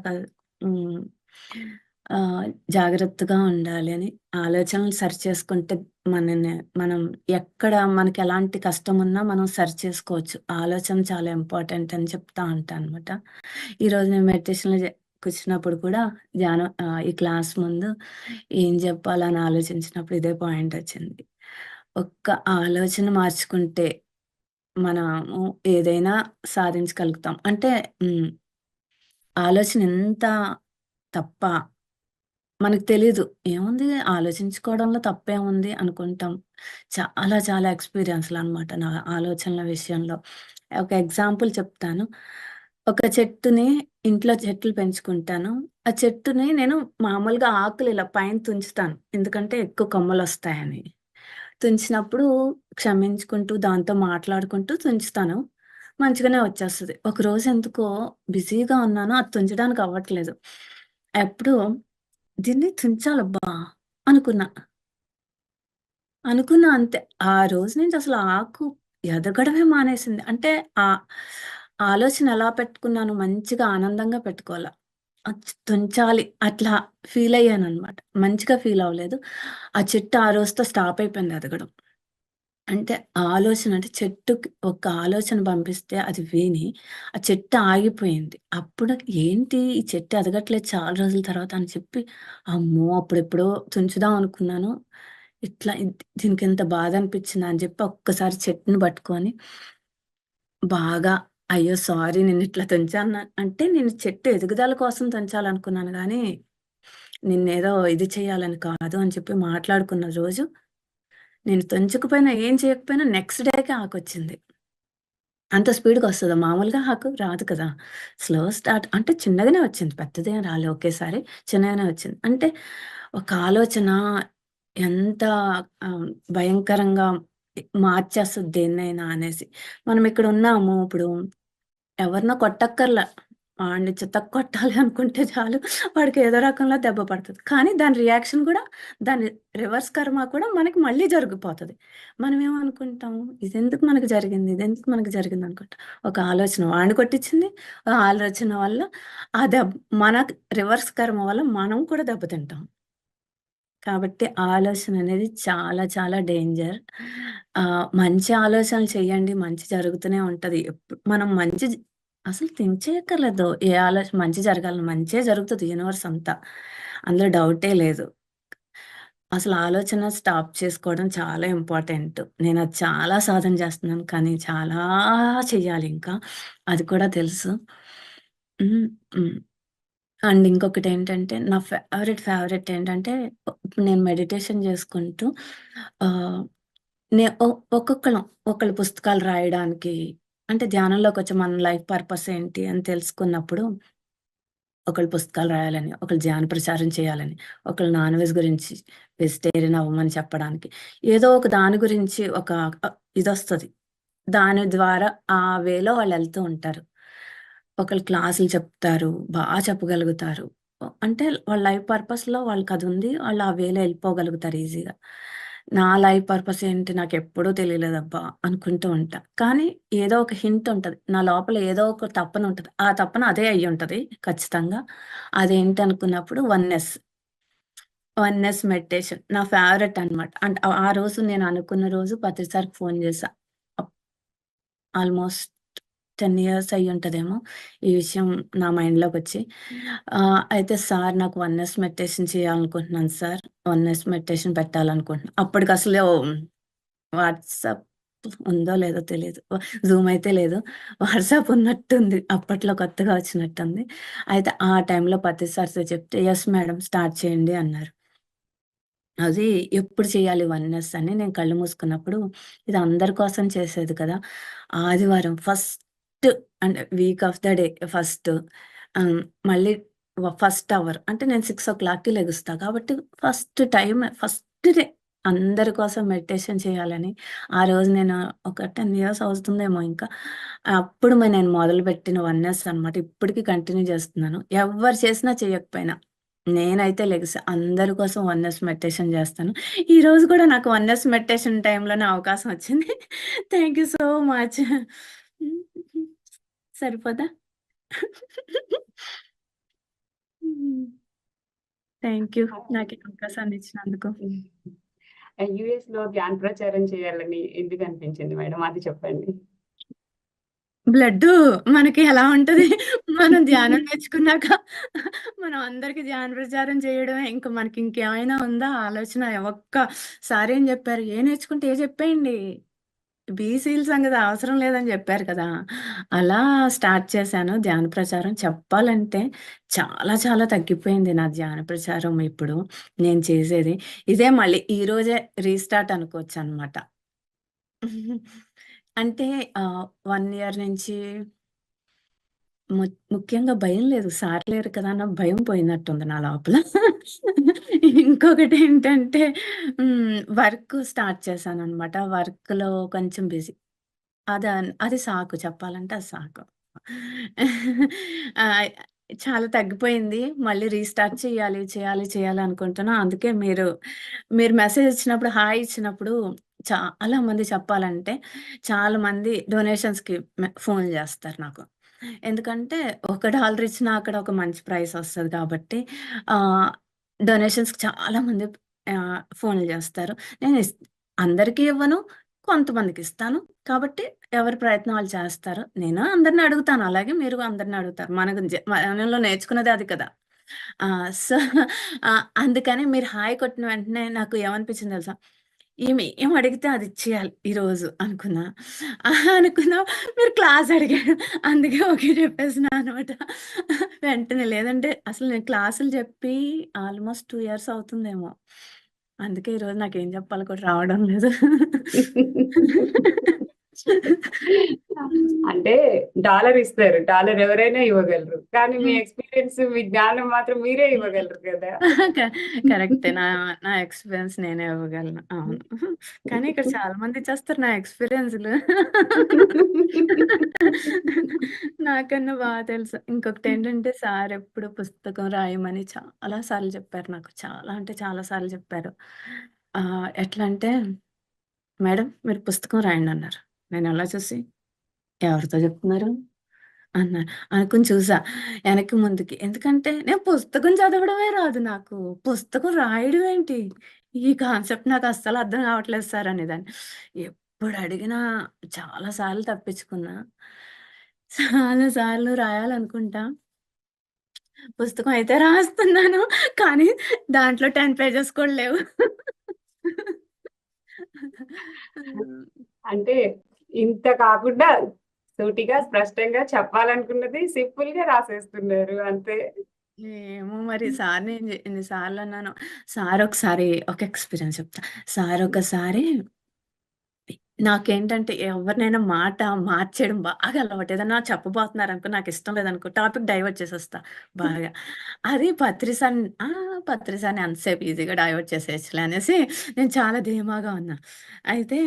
హ్మ్. ఆహ్, జాగ్రత్తగా ఉండాలి అని. ఆలోచనలు సరిచేసుకుంటే మనని మనం ఎక్కడ మనకెలాంటి కష్టమున్నా మనం సరిచేసుకోవచ్చు. ఆలోచన చాలా ఇంపార్టెంట్ అని చెప్తా ఉంటానన్నమాట. ఈరోజు నేను మెడిటేషన్‌లో కూర్చున్నప్పుడు కూడా ఈ క్లాస్ ముందు ఏం జెప్పాలని ఆలోచించినప్పుడు ఇదే పాయింటొచ్చింది. ఒక్క ఆలోచన మార్చుకుంటే మనము ఏదైనా సాధించగలుగుతాం. అంటే హ్మ్. ఆలోచన ఎంత తప్పా మనకు తెలీదు. ఏముంది ఆలోచించుకోవడంలో తప్పేముంది అనుకుంటాం. చాలా చాలా ఎక్స్‌పీరియన్స్‌లనమాట నా ఆలోచనల విషయంలో. ఒక ఎగ్జాంపుల్ చెప్తాను. ఒక చెట్టుని ఇంట్లో చెట్లు పెంచుకుంటాను. ఆ చెట్టుని నేను మామూలుగా ఆకులు ఇలా పైన తుంచుతాను. ఎందుకంటే ఎక్కువ కొమ్మలొస్తాయని. తుంచినప్పుడు క్షమించుకుంటూ దాంతో మాట్లాడుకుంటూ తుంచుతాను. మంచిగానే వచ్చేస్తది. ఒకరోజు ఎందుకో బిజీగా ఉన్నాను. అది తుంచడానికి అవ్వట్లేదు. అప్పుడు దీన్ని తుంచాలబ్బా! అనుకున్నా. అనుకున్నా అంతే. ఆ రోజు నుంచి అసలు ఆ ఆకు ఎదగడమే మానేసింది. అంటే ఆహ్, ఆలోచన ఎలా పెట్టుకున్నాను మంచిగా ఆనందంగా పెట్టుకోవాల. తుంచాలి అట్లా ఫీలయ్యాననమాట. మంచిగా ఫీల్ అవ్వలేదు. ఆ చెట్టు ఆ రోజుతో స్టాప్ అయిపోయింది ఎదగడం. అంటే ఆలోచన అంటే చెట్టుకి ఒక ఆలోచన పంపిస్తే అది విని, ఆ చెట్టు ఆగిపోయింది. అప్పుడు ఏంటి ఈ చెట్టు ఎదగట్లేదు చాలా రోజుల తర్వాత అని చెప్పి, అమ్మో! అప్పుడెప్పుడో తుంచుదాం అనుకున్నాను. ఇట్లా దీనికింత బాధ అనిపించిందా అని చెప్పి ఒక్కసారి చెట్టుని పట్టుకొని బాగా అయ్యో! సారీ నేనిట్లా తుంచాను అంటే నేను చెట్టు ఎదుగుదల కోసం తుంచాలనుకున్నాను గానీ, నిన్నేదో ఇది చేయాలని కాదు అని చెప్పి మాట్లాడుకున్న రోజు నేను తుంచకపోయినా, ఏం చేయకపోయినా నెక్స్ట్ డేకే ఆకొచ్చింది. అంత స్పీడ్‌గొస్తదా? మామూలుగా ఆకు రాదు కదా! స్లో స్టార్ట్ అంటే చిన్నగానే వచ్చింది. పెద్దదేం రాలే ఒకేసారి. చిన్నగానే వచ్చింది. అంటే ఒక ఆలోచన ఎంత ఆహ్, భయంకరంగా మార్చేస్తది దేన్నైనా అనేసి. మనం ఇక్కడున్నాము ఇప్పుడు ఎవరినో కొట్టక్కర్లా. వాడిని చితక్కొట్టాలి అనుకుంటే చాలు వాడికి ఏదో రకంలో దెబ్బ పడతది. కానీ దాని రియాక్షన్ గూడా దాని రివర్స్ కర్మ కూడా మనకి మళ్ళీ జరిగిపోతది. మనమేమనుకుంటాం ఇదెందుకు మనకు జరిగింది? ఇదెందుకు మనకు జరిగింది అనుకుంటాం. ఒక ఆలోచన వాడిని కొట్టిచ్చింది. ఆ ఆలోచన వల్ల ఆ దెబ్ మనకు రివర్స్ కర్మ వల్ల మనం కూడా దెబ్బతింటాం. కాబట్టి ఆలోచన అనేది చాలా చాలా డేంజర్. మంచి ఆలోచనలు చేయండి. మంచి జరుగుతూనే ఉంటది. మనం మంచి అసలు థింక్ చేయక్కర్లేదు. ఏ ఆలోచన మంచి జరగాలని మంచే జరుగుతది యూనివర్స్ అంతా. అందులో డౌటే లేదు. అసలు ఆలోచన స్టాప్ చేసుకోవడం చాలా ఇంపార్టెంట్. నేనది చాలా సాధన చేస్తున్నాను. కానీ చాలా చెయ్యాలింకా. అది కూడా తెలుసు. హ్మ్. హ్మ్. అండ్ ఇంకొకటేంటంటే నా ఫేవరెట్ ఏంటంటే ఇప్పుడు నేను మెడిటేషన్ చేసుకుంటూ ఆహ్, నే ఒ ఒక్కొక్కళ్ళం ఒకళ్ళ పుస్తకాలు రాయడానికి అంటే ధ్యానంలోకొచ్చి మన లైఫ్ పర్పస్ ఏంటి అని తెలుసుకున్నప్పుడు ఒకళ్ళు పుస్తకాలు రాయాలని, ఒకళ్ళు ధ్యాన ప్రచారం చేయాలని, ఒకళ్ళు నాన్ వెజ్ గురించి వెజిటేరియన్ అవ్వమని చెప్పడానికి, ఏదో ఒక దాని గురించి ఒక ఇదొస్తది. దాని ద్వారా ఆ వేలో వాళ్ళెళ్తూ ఉంటారు. ఒకళ్ళు క్లాసులు చెప్తారు. చెప్పగలుగుతారు. అంటే వాళ్ళ లైఫ్ పర్పస్‌లో వాళ్ళకదుంది. వాళ్ళు ఆ వేలో ఎళ్ళిపోగలుగుతారు ఈజీగా. నా లైఫ్ పర్పస్ ఏంటి నాకెప్పుడూ తెలియలేదబ్బా! అనుకుంటూ ఉంటా. కానీ ఏదో ఒక హింట్ ఉంటది. నా లోపల ఏదో ఒక తపనుంటది. ఆ తపన అదే అయ్యుంటది ఖచ్చితంగా. అదేంటనుకున్నప్పుడు వన్నెస్. Oneness meditation. నా ఫేవరెట్ అనమాట. అంటే ఆ రోజు నేను అనుకున్న రోజు పత్రి సార్‌కి ఫోను చేశా. అప్ ఆల్‌మోస్ట్ 10 ఇయర్స్ అయ్యుంటదేమో ఈ విషయం నా మైండ్‌లోకొచ్చి. అయితే సార్ నాకు వన్నెస్ మెడిటేషన్ చేయాలనుకుంటున్నాను సార్. వన్నెస్ మెడిటేషన్ పెట్టాలనుకుంటున్నా. అప్పటికసలు వాట్సాప్ ఉందో లేదో తెలీదు. జూమ్ అయితే లేదు. వాట్సాప్ ఉన్నట్టుంది. అప్పట్లో కొత్తగా వచ్చినట్టుంది. అయితే ఆ టైంలో పత్రి సార్‌తో చెప్తే, "యెస్ మేడం స్టార్ట్ చేయండి" అన్నారు. అది ఎప్పుడు చేయాలి వన్నెస్ అని నేను కళ్ళు మూసుకున్నప్పుడు, ఇది అందరి కోసం చేసేది కదా! ఆదివారం ఫస్ట్ అంటే week off the day first ఆహ్, మళ్ళీ ఫస్ట్ అవర్ అంటే నేను 6:00కి లెగుస్తా. కాబట్టి ఫస్ట్ డే అందరి కోసం మెడిటేషన్ చేయాలని, ఆ రోజు నేను ఒక 10 ఇయర్స్ అవుతుందేమో ఇంకా. అప్పుడు నేను మొదలుపెట్టిన వన్నెస్ అనమాట. ఇప్పటికి కంటిన్యూ చేస్తున్నాను. ఎవ్వరు చేసినా చేయకపోయినా. నేనైతే లెగిసి అందరి కోసం వన్నెస్ మెడిటేషన్ జేస్తాను. ఈరోజు కూడా నాకు వన్నెస్ మెడిటేషన్ టైమ్‌లోనే అవకాశం వచ్చింది. Thank you so much. సరిపోదా? హ్మ్. Thank you. నాకు ఈ అవకాశాన్ని ఇచ్చినందుకు. యూఎస్‌లో ధ్యాన ప్రచారం చేయాలని ఎందుకు అనిపించింది మేడం? అది చెప్పండి. బ్లడ్డు మనకి ఎలా ఉంటది? మనం ధ్యానం నేర్చుకున్నాక మనం అందరికి ధ్యాన ప్రచారం చేయడమే. ఇంక మనకి ఇంకేమైనా ఉందా ఆలోచన? ఒక్కసారి ఏం చెప్పారు? నేర్చుకుంటే చెప్పేయండి. బీసీల సంగతి అవసరం లేదని జెప్పారు కదా! అలా స్టార్ట్ చేశాను ధ్యాన ప్రచారం. చెప్పాలంటే చాలా చాలా తగ్గిపోయింది నా ధ్యాన ప్రచారం ఇప్పుడు నేను చేసేది. ఇదే మళ్ళీ ఈరోజే రీస్టార్ట్ అనుకోవచ్చనమాట. అంటే 1 ఇయర్ నుంచి ము ముఖ్యంగా భయం లేదు. సార్ లేరు కదా అన్న భయం పోయినట్టుంది నా లోపల. ఇంకొకటేంటంటే వర్క్ స్టార్ట్ చేశాననమాట. వర్క్‌లో కొంచెం బిజీ. అది సాకు చెప్పాలంటే అది సాకు. ఆహ్, చాలా తగ్గిపోయింది. మళ్ళీ రీస్టార్ట్ చేయాలి అనుకుంటున్నా. అందుకే మీరు మెసేజ్ ఇచ్చినప్పుడు, హాయ్ ఇచ్చినప్పుడు చాలా మంది చెప్పాలంటే చాలా మంది డొనేషన్స్‌కి ఫోన్లు చేస్తారు నాకు. ఎందుకంటే ఒక డాలర్ ఇచ్చినా అక్కడ ఒక మంచి ప్రైస్ వస్తది కాబట్టి ఆహ్, డొనేషన్స్‌కి చాలా మంది ఫోన్లు చేస్తారు. నేను అందరికీ ఇవ్వను. కొంతమందికిస్తాను. కాబట్టి ఎవరి ప్రయత్నం వాళ్ళు చేస్తారు. నేను అందరిని అడుగుతాను. అలాగే మీరు అందరిని అడుగుతారు. మనలో నేర్చుకున్నదే అది కదా! సో, అందుకని మీరు హాయ్ కొట్టిన వెంటనే నాకు ఏమనిపించిందో తెలుసా? ఈమె ఏం అడిగితే అది ఇచ్చేయాలి ఈరోజు అనుకున్నా. అనుకున్నా మీరు క్లాస్ అడిగారు. అందుకే ఓకే చెప్పేసినా అనమాట. వెంటనే లేదంటే అసలు నేను క్లాసులు చెప్పి ఆల్‌మోస్ట్ 2 ఇయర్స్ అవుతుందేమో. అందుకే ఈరోజు నాకేం చెప్పాలో కూడా రావడం లేదు. అంటే డాలర్ ఇస్తారు. డాలర్ ఎవరైనా ఇవ్వగలరు. కానీ మీ ఎక్స్‌పీరియన్స్, మీ జ్ఞానం మాత్రం మీరే ఇవ్వగలరు కదా! కరెక్టే. నా ఎక్స్‌పీరియన్స్ నేనే ఇవ్వగలను. అవును. కానీ ఇక్కడ చాలా మంది ఇచ్చేస్తారు నా ఎక్స్‌పీరియన్స్‌లు. నాకన్నా తెలుసు. ఇంకొకటేంటంటే సార్ ఎప్పుడు పుస్తకం రాయమని చాలా సార్లు చెప్పారు నాకు. చాలా అంటే చాలా సార్లు చెప్పారు. ఎట్లా అంటే, "మేడం మీరు పుస్తకం రాయండన్నారు." నేనలా చూసి, "ఎవరితో చెప్తున్నారు?" అన్నారు. అనుకుని చూసా ఎనక్కి ముందుకి. ఎందుకంటే నేను పుస్తకం చదవడమే రాదు నాకు. పుస్తకం రాయడం ఏంటి? ఈ కాన్సెప్ట్ నాకు అస్సలు అర్థం కావట్లేదు సార్ అనేదాన్ని. ఎప్పుడు అడిగినా చాలా సార్లు తప్పించుకున్నా. చాలా సార్లు రాయాలనుకుంటా. పుస్తకం అయితే రాస్తున్నాను. కానీ దాంట్లో 10 పేజెస్ కూడా లేవు. అంటే ఇంత కాకుండా సూటిగా, స్పష్టంగా చెప్పాలనుకున్నది సింపుల్‌గా రాసేస్తున్నారు అంతే. ఏమో మరి సార్‌ని ఎన్ని సార్లన్నానో. సార్ ఒకసారి ఒక ఎక్స్‌పీరియన్స్ చెప్తా. సార్ ఒకసారి నాకేంటంటే ఎవరినైనా మాట మార్చేయడం బాగా అలవాటు. ఏదన్నా చెప్పబోతున్నారనుకో నాకిష్టం లేదనుకో టాపిక్ డైవర్ట్ చేసేస్తా బాగా. అది పత్రిసాని అంతసేపు ఈజీగా డైవర్ట్ చేసేయచ్చులే అనేసి నేను చాలా ధీమాగా ఉన్నా. అయితే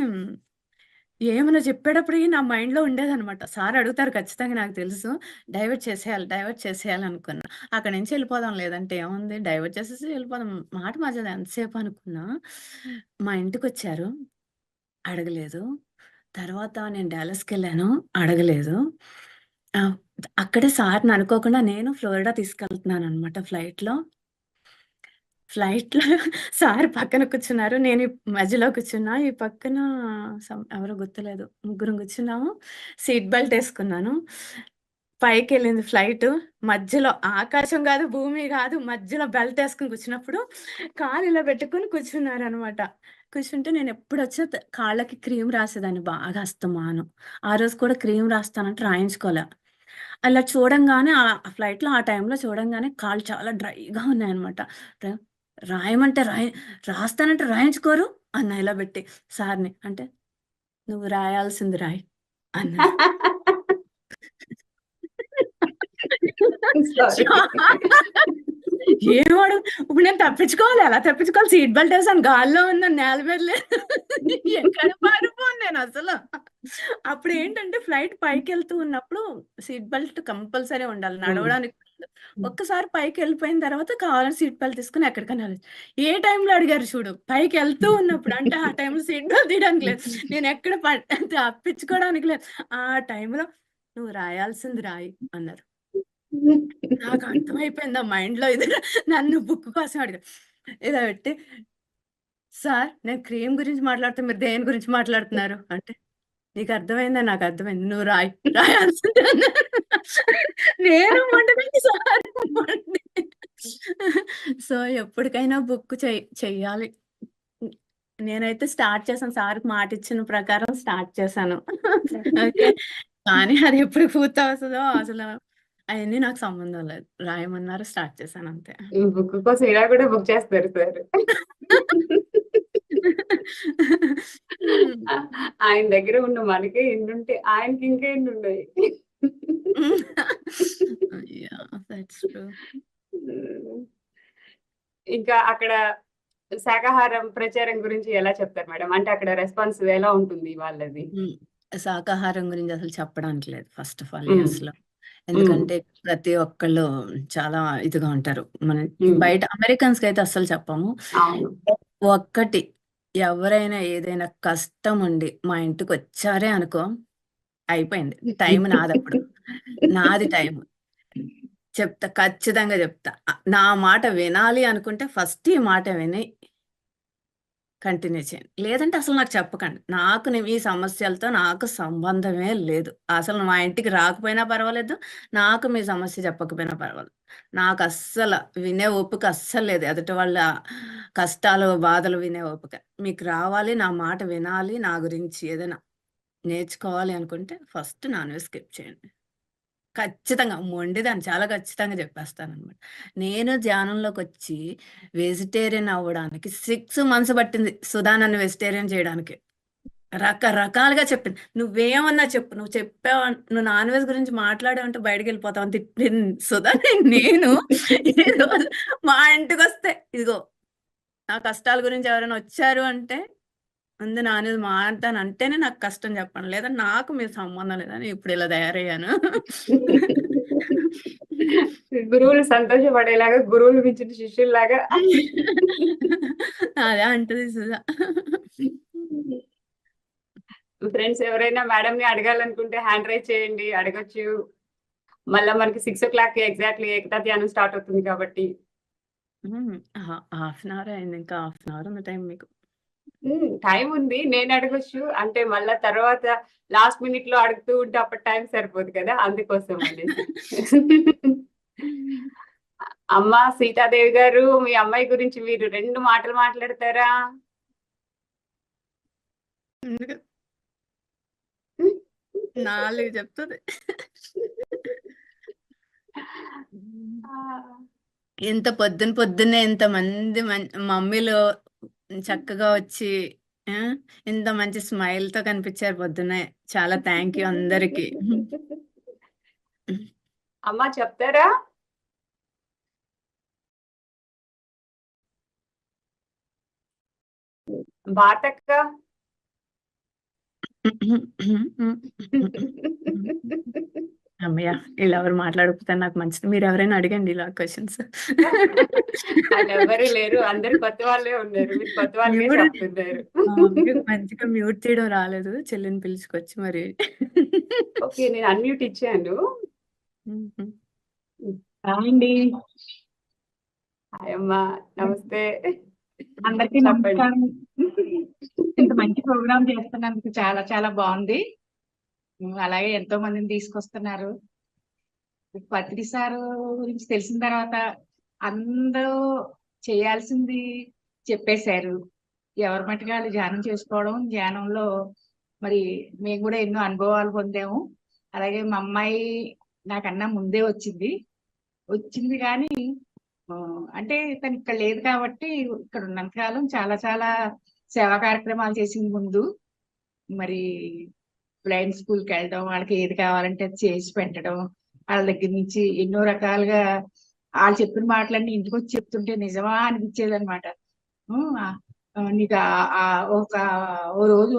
ఏమన్నా చెప్పేటప్పటికి నా మైండ్‌లో ఉండేదనమాట. సార్ అడుగుతారు ఖచ్చితంగా నాకు తెలుసు. డైవర్ట్ చేసేయాలి అనుకున్నా. అక్కడి నుంచి ఎళ్ళిపోదాం లేదంటే ఏముంది డైవర్ట్ చేసేసి ఎళ్ళిపోదాం. మాట మార్చేది ఎంతసేపు అనుకున్నా. మా ఇంటికొచ్చారు. అడగలేదు. తర్వాత నేను డాలస్‌కెళ్ళాను. అడగలేదు. ఆహ్, అక్కడే సార్‌ని అనుకోకుండా నేను ఫ్లోరిడా తీసుకెళ్తున్నాననమాట ఫ్లైట్‌లో. ఫ్లైట్‌లో సార్ పక్కన కూర్చున్నారు. నేను ఈ మధ్యలో కూర్చున్నా. ఈ పక్కన ఎవరో గుర్తులేదు. ముగ్గురం కూర్చున్నాము. సీట్ బెల్ట్ ఏసుకున్నాను. పైకెళ్ళింది ఫ్లైటు. మధ్యలో ఆకాశం గాదు, భూమి గాదు. మధ్యలో బెల్ట్ ఏసుకొని కూర్చున్నప్పుడు కాలు ఇలా పెట్టుకొని కూర్చున్నారనమాట. కూర్చుంటే నేనెప్పుడొచ్చినా కాళ్ళకి క్రీమ్ రాసేదాన్ని బాగా అస్తమానం. ఆ రోజు కూడా క్రీమ్ రాస్తానంటే రాయించుకోలే. అలా చూడంగానే ఫ్లైట్‌లో ఆ టైంలో చూడంగానే కాళ్ళు చాలా డ్రైగా ఉన్నాయన్నమాట. ర రాయమంటే రాస్తానంటే రాయించుకోరు అన్నా ఇలా పెట్టి సార్‌ని. అంటే, "నువ్వు రాయాల్సింది రాయి" అన్నారు. సారీ. ఏమడు ఇప్పుడు నేను తప్పించుకోవాలి. ఎలా తప్పించుకోవాలి? సీట్ బెల్ట్ ఏసాను. గాల్లో ఉన్నాను. నేల మీద లేదు. ఎక్కడ పారిపోను నేనసలు. అప్పుడేంటంటే ఫ్లైట్ పైకెళ్తూ ఉన్నప్పుడు సీట్ బెల్ట్ కంపల్సరీ ఉండాలి. హ్మ్. నడవడానికి ఉండదు. ఒక్కసారి పైకెళ్ళిపోయిన తర్వాత కావాలంటే సీట్ బెల్ట్ తీసుకొని ఎక్కడికైనా వెళ్ళొచ్చు. ఏ టైంలో అడిగారు చూడు. పైకెళ్తూ ఉన్నప్పుడు అంటే ఆ టైంలో సీట్ బెల్ట్ తీయడానికి లేదు. నేనెక్కడ తప్పించుకోవడానికి లేదు. ఆ టైంలో "నువ్వు రాయాల్సింది రాయి" అన్నారు. నాకు అర్థమైపోయింది ఆ మైండ్‌లో ఇది నన్ను బుక్ కోసం అడిగారు. ఇలా పెట్టి, "సార్ నేను క్రీమ్ గురించి మాట్లాడితే మీరు దేని గురించి మాట్లాడుతున్నారు?" అంటే, "నీకు అర్థమైందా? నాకు అర్థమైంది. నువ్వు రాయి. రాయాల్సిందే" అన్నారు. నేను మండిపోయింది సార్ మండి. సో, ఎప్పటికైనా బుక్ చెయ్యాలి. నేనైతే స్టార్ట్ చేశాను. సార్‌కి మాటిచ్చిన ప్రకారం స్టార్ట్ చేశాను. ఓకే. కానీ అది ఎప్పుడు పూర్తవుతదో అసలు అయన్నీ నాకు సంబంధం లేదు. రాయమన్నారు స్టార్ట్ చేశానంతే. ఈ బుక్ కోసం ఇలా కూడా బుక్ చేస్తారు సార్. హ్మ్. ఆయన దగ్గర ఉన్న మనకే ఇన్నుంటే ఆయనకి ఇంకా ఎన్నున్నాయి. యాహ్! That's true. హ్మ్. ఇంకా అక్కడ శాకాహారం ప్రచారం గురించి ఎలా చెప్తారు మేడం? అంటే అక్కడ రెస్పాన్స్ ఎలా ఉంటుంది వాళ్ళది? హ్మ్. శాకాహారం గురించి అసలు చెప్పడానికి లేదు ఫస్ట్ ఆఫ్ ఆల్ హ్మ్. యూఎస్‌లో. హ్మ్. ఎందుకంటే ప్రతి ఒక్కళ్ళు చాలా ఇదిగా ఉంటారు. మన హ్మ్. బయట అమెరికన్స్‌కైతే అస్సలు చెప్పము. అవును. ఒక్కటి ఎవరైనా ఏదైనా కష్టం ఉండి మా ఇంటికొచ్చారే అనుకో అయిపోయింది. టైం నాదప్పుడు. నాది టైము. చెప్తా. ఖచ్చితంగా చెప్తా. నా మాట వినాలి అనుకుంటే ఫస్ట్ ఈ మాట విని కంటిన్యూ చేయండి. లేదంటే అసలు నాకు చెప్పకండి. మీ సమస్యలతో నాకు సంబంధమే లేదు. అసలు మా ఇంటికి రాకపోయినా పర్వాలేదు. నాకు మీ సమస్య చెప్పకపోయినా పర్వాలేదు. నాకస్సల వినే ఓపిక అస్సలు లేదు. ఎదుటి వాళ్ళ కష్టాలు, బాధలు వినే ఓపిక. మీకు రావాలి, నా మాట వినాలి, నా గురించి ఏదైనా నేర్చుకోవాలి అనుకుంటే ఫస్ట్ నాన్ వెజ్ స్కిప్ చేయండి. ఖచ్చితంగా. మొండిదాన్ని. చాలా ఖచ్చితంగా జెప్పేస్తాననమాట. నేను ధ్యానంలోకొచ్చి వెజిటేరియన్ అవ్వడానికి 6 మంత్స్ పట్టింది. సుధా నన్ను వెజిటేరియన్ చేయడానికి. రకరకాలుగా చెప్పింది. నువ్వేమన్నా చెప్పు. నువ్వు చెప్పావు నువ్వు నాన్ వెజ్ గురించి మాట్లాడావంటే బయటికి వెళ్ళిపోతావు అని తిట్టింది సుధా. నేను ఈరోజు మా ఇంటికొస్తే ఇదిగో నా కష్టాల గురించి ఎవరైనా వచ్చారు అంటే ముందు నాన్ వెజ్ మాట్లాడతాను అంటేనే నాకు కష్టం చెప్పండి, లేదా నాకు మీరు సంబంధం లేదని ఇప్పుడు ఇలా తయారయ్యాను. గురువులు సంతోషపడేలాగా, గురువులు మించిన శిష్యుల్లాగా. అదే అంటది సుధా. ఫ్రెండ్స్ ఎవరైనా మేడం ని అడగాలనుకుంటే హ్యాండ్ రైజ్ చేయండి, అడగొచ్చు. మళ్ళా మనకి 6 o'clock ఎగ్జాక్ట్లీ ఏకతా ధ్యానం స్టార్ట్ అవుతుంది కాబట్టి. హాఫ్ అన్ అవర్ అయింది, ఇంకా హాఫ్ అన్ అవర్ ఉంది టైం మీకు. టైం ఉంది, నేను అడగొచ్చు. అంటే మళ్ళా తర్వాత లాస్ట్ మినిట్ లో అడుగుతూ ఉంటే అప్పుడు టైం సరిపోదు కదా, అందుకోసం అనేసి. అమ్మ సీతాదేవి గారు, మీ అమ్మాయి గురించి మీరు 2 మాటలు మాట్లాడతారా? ఎందుకు 4 చెప్తుంది. ఎంత పొద్దున్నే ఇంతమంది మమ్మీలు చక్కగా వచ్చి ఇంత మంచి స్మైల్ తో కనిపించారు పొద్దున్నే. చాలా థ్యాంక్ యూ అందరికి. అమ్మా చెప్తారా? భారతక్క అమ్మయ్య, ఇలా ఎవరు మాట్లాడకపోతే నాకు మంచిది. మీరు ఎవరైనా అడగండి ఇలా క్వశ్చన్స్. ఎవరు లేరు, అందరు కొత్త వాళ్ళే ఉన్నారు, మీరు కొత్త వాళ్ళే చెప్తున్నారు. మంచిగా మ్యూట్ చేయడం రాలేదు, చెల్లిని పిలుచుకొచ్చి మరి. ఓకే, నేను అన్మ్యూట్ ఇచ్చాను. అండి, హాయ్ అమ్మా, నమస్తే. అందరికీ నమస్కారం. ఇంత మంచి ప్రోగ్రామ్ చేస్తున్నందుకు చాలా చాలా బాగుంది. అలాగే ఎంతో మందిని తీసుకొస్తున్నారు. పత్రి సారు గురించి తెలిసిన తర్వాత అందరూ చేయాల్సింది చెప్పేశారు. ఎవరి మట్టుగా వాళ్ళు ధ్యానం చేసుకోవడం, ధ్యానంలో మరి మేము కూడా ఎన్నో అనుభవాలు పొందాము. అలాగే మా అమ్మాయి నాకన్నా ముందే వచ్చింది కానీ అంటే తను ఇక్కడ లేదు కాబట్టి ఇక్కడ ఉన్నంతకాలం చాలా చాలా సేవా కార్యక్రమాలు చేసింది. ముందు మరి బ్లైండ్ స్కూల్కి వెళ్ళడం, వాళ్ళకి ఏది కావాలంటే అది చేసి పెట్టడం, వాళ్ళ దగ్గర నుంచి ఎన్నో రకాలుగా వాళ్ళు చెప్పిన మాటలన్నీ ఇంటికి వచ్చి చెప్తుంటే నిజమా అనిపించేది అనమాట. నీకు ఓ రోజు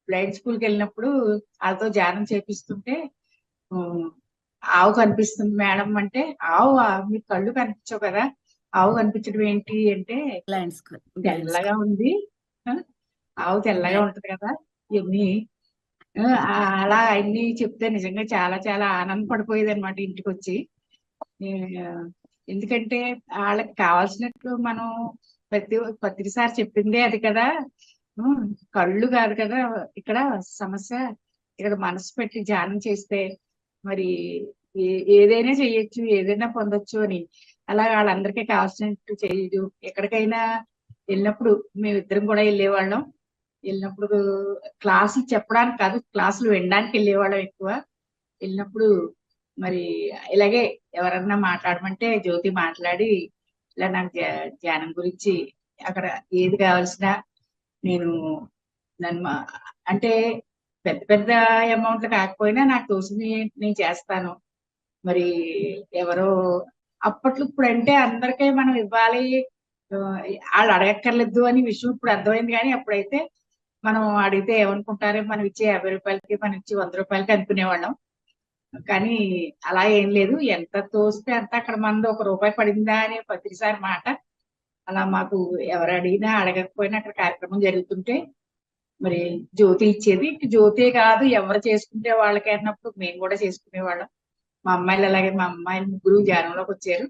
బ్లైండ్ స్కూల్కి వెళ్ళినప్పుడు వాళ్ళతో ధ్యానం చేపిస్తుంటే ఆవు కనిపిస్తుంది మేడం అంటే, ఆవు మీకు కళ్ళు కనిపించవు కదా, ఆవు కనిపించడం ఏంటి అంటే తెల్లగా ఉంది, ఆవు తెల్లగా ఉంటది కదా, ఇవన్నీ అలా అన్ని చెప్తే నిజంగా చాలా చాలా ఆనందపడిపోయేది అనమాట ఇంటికి వచ్చి. ఎందుకంటే వాళ్ళకి కావాల్సినట్లు మనం ప్రతిసారి చెప్పిందే అది కదా, కళ్ళు కాదు కదా ఇక్కడ సమస్య, ఇక్కడ మనసు పెట్టి ధ్యానం చేస్తే మరి ఏదైనా చెయ్యొచ్చు, ఏదైనా పొందొచ్చు అని. అలా వాళ్ళందరికీ కావాల్సినట్టు చేయదు. ఎక్కడికైనా వెళ్ళినప్పుడు మేమిద్దరం కూడా వెళ్ళేవాళ్ళం. వెళ్ళినప్పుడు క్లాసులు చెప్పడానికి కాదు, క్లాసులు వినడానికి వెళ్ళేవాళ్ళం ఎక్కువ. వెళ్ళినప్పుడు మరి ఇలాగే ఎవరన్నా మాట్లాడమంటే జ్యోతి మాట్లాడి ఇలా నాకు ధ్యానం గురించి అక్కడ ఏది కావాల్సినా నన్ను అంటే పెద్ద పెద్ద అమౌంట్లు కాకపోయినా నాకు తోసింది నేను చేస్తాను. మరి ఎవరో అప్పట్లో, ఇప్పుడు అంటే అందరికీ మనం ఇవ్వాలి, వాళ్ళు అడగక్కర్లేదు అని విషయం ఇప్పుడు అర్థమైంది. కానీ అప్పుడైతే మనం అడిగితే ఏమనుకుంటారో, మనం ఇచ్చే 50 రూపాయలకి మనం ఇచ్చే 100 రూపాయలకి అనుకునేవాళ్ళం. కానీ అలా ఏం లేదు, ఎంత తోస్తే అంత అక్కడ మనది 1 రూపాయి పడిందా అనే ప్రతిసారి మాట. అలా మాకు ఎవరు అడిగినా అడగకపోయినా అక్కడ కార్యక్రమం జరుగుతుంటే మరి జ్యోతి ఇచ్చేది. జ్యోతే కాదు, ఎవరు చేసుకుంటే వాళ్ళకి అన్నప్పుడు మేము కూడా చేసుకునేవాళ్ళం. మా అమ్మాయిలు అలాగే, మా అమ్మాయిలు 3 ధ్యానంలోకి వచ్చారు.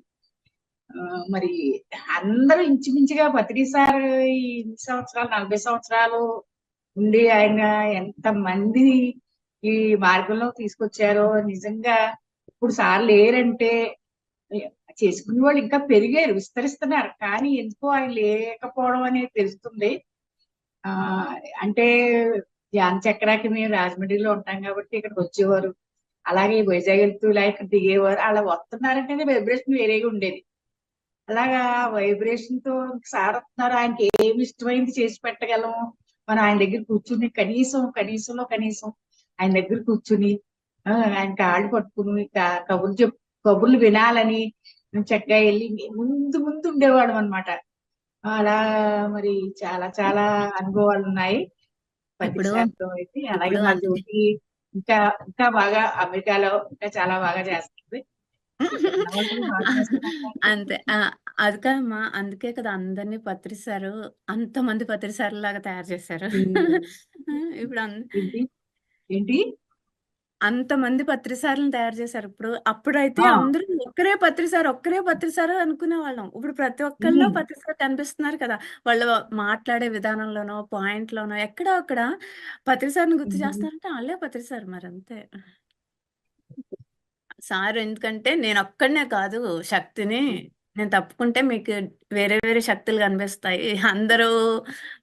మరి అందరూ ఇంచుమించుగా బతికి సార్ ఈ 40 సంవత్సరాలు ఉండి ఆయన ఎంత మంది ఈ మార్గంలో తీసుకొచ్చారో నిజంగా. ఇప్పుడు సార్ లేరంటే చేసుకునే వాళ్ళు ఇంకా పెరిగారు, విస్తరిస్తున్నారు. కానీ ఎందుకో ఆయన లేకపోవడం అనేది తెలుస్తుంది. అంటే ధ్యాన చక్రాకి మేము రాజమండ్రిలో ఉంటాం కాబట్టి ఇక్కడికి వచ్చేవారు, అలాగే వైజాగ్ వెళ్తూ ఇలా ఇక్కడ దిగేవారు. అలా వస్తున్నారంటేనే వైబ్రేషన్ వేరేగా ఉండేది. అలాగా వైబ్రేషన్ తో సార్ వస్తున్నారు, ఆయనకి ఏమి ఇష్టమైంది చేసి పెట్టగలము, మనం ఆయన దగ్గర కూర్చుని కనీసం ఆయన దగ్గర కూర్చుని ఆయన కాళ్ళు పట్టుకుని కబుర్లు వినాలని చక్కగా వెళ్ళి ముందు ఉండేవాళ్ళం అనమాట. అలా మరి చాలా చాలా అనుభవాలు ఉన్నాయి పత్రిసారితో అయితే. అలాగే మా జ్యోతి ఇంకా ఇంకా బాగా అమెరికాలో ఇంకా చాలా బాగా చేస్తుంది. అంతే. అది కాదమ్మా, అందుకే కదా అందరినీ పత్రిసారు అంతమంది పత్రిసారులు లాగా తయారు చేశారు. ఇప్పుడు ఏంటి అంతమంది పత్రిసారులను తయారు చేశారు. అప్పుడైతే అందరూ ఒక్కరే పత్రిసారు అనుకునే వాళ్ళం. ఇప్పుడు ప్రతి ఒక్కరిలో పత్రిసారు కనిపిస్తున్నారు కదా. వాళ్ళు మాట్లాడే విధానంలోనో పాయింట్లోనో ఎక్కడో అక్కడ పత్రిసారిని గుర్తు చేస్తారంటే వాళ్ళే పత్రిసారు మరి అంతే. సార్ ఎందుకంటే నేను ఒక్కడనే కాదు శక్తిని, నేను తప్పుకుంటే మీకు వేరే వేరే శక్తులు కనిపిస్తాయి, అందరూ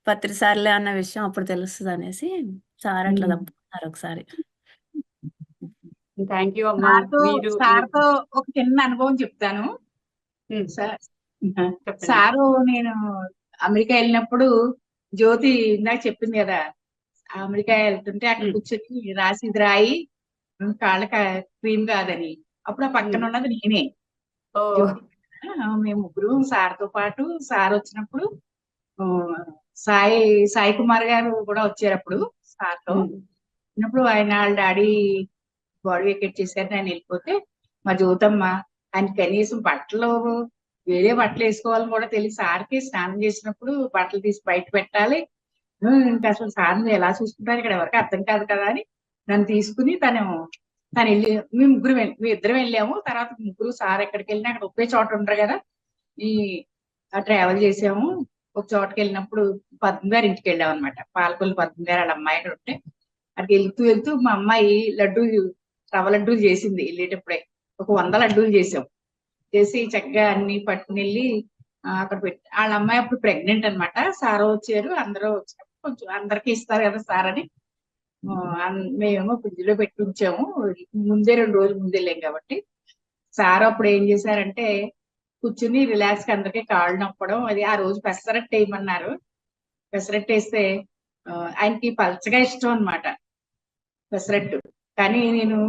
పత్రిసార్లే అన్న విషయం అప్పుడు తెలుస్తుంది అనేసి సార్ అట్లా తప్పుకున్నారు ఒకసారి. థ్యాంక్ యూ అమ్మా. సార్తో ఒక చిన్న అనుభవం చెప్తాను. సారు నేను అమెరికా వెళ్ళినప్పుడు జ్యోతి ఇందాక చెప్పింది కదా, అమెరికా వెళ్తుంటే అక్కడ కూర్చొని రాసిది రాయి కాళ్ళకి క్రీమ్ కాదని, అప్పుడు ఆ పక్కన ఉన్నది నేనే. మేము ముగ్గురు సార్తో పాటు సార్ వచ్చినప్పుడు సాయి కుమార్ గారు కూడా వచ్చారు అప్పుడు సార్తో. వచ్చినప్పుడు వాళ్ళ డాడీ బాడీ వెకెట్ చేశారు, నేను వెళ్ళిపోతే మా జ్యోతమ్మ ఆయన కనీసం వేరే బట్టలు వేసుకోవాలని కూడా తెలియదు. సార్కి స్నానం చేసినప్పుడు బట్టలు తీసి బయట పెట్టాలి, ఇంకా అసలు సార్ని ఎలా చూసుకుంటారు ఇక్కడ ఎవరికి అర్థం కాదు కదా అని నన్ను తీసుకుని తను వెళ్ళి మేము ఇద్దరం వెళ్ళాము. తర్వాత ముగ్గురు సార్ ఎక్కడికి వెళ్ళినా అక్కడ ఒకే చోట ఉండరు కదా, ట్రావెల్ చేసాము. ఒక చోటకి వెళ్ళినప్పుడు పద్మ గారి ఇంటికి వెళ్ళాం అనమాట. పాలకొల్లు పద్మ గారు వాళ్ళ అమ్మాయి అక్కడ ఉంటే అక్కడికి వెళ్తూ మా అమ్మాయి రవ్వ లడ్డూలు చేసింది. వెళ్ళేటప్పుడే ఒక 100 లడ్డూలు చేసి చక్కగా అన్ని పట్టుకుని వెళ్ళి అక్కడ పెట్టి, వాళ్ళ అమ్మాయి అప్పుడు ప్రెగ్నెంట్ అనమాట. సార్ వచ్చారు, అందరూ వచ్చినప్పుడు కొంచెం అందరికి ఇస్తారు కదా సార్ అని మేమేమో ఫ్రిడ్జ్ లో పెట్టి ఉంచాము. ముందే 2 రోజులు ముందు వెళ్ళాం కాబట్టి సార్ అప్పుడు ఏం చేశారంటే కూర్చుని రిలాక్స్ గా అందరికీ కాళ్ళు నొప్పడం, అది ఆ రోజు పెసరట్టు వేయమన్నారు. పెసరట్టు వేస్తే ఆయనకి పలచగా ఇష్టం అనమాట పెసరట్టు. కానీ నేను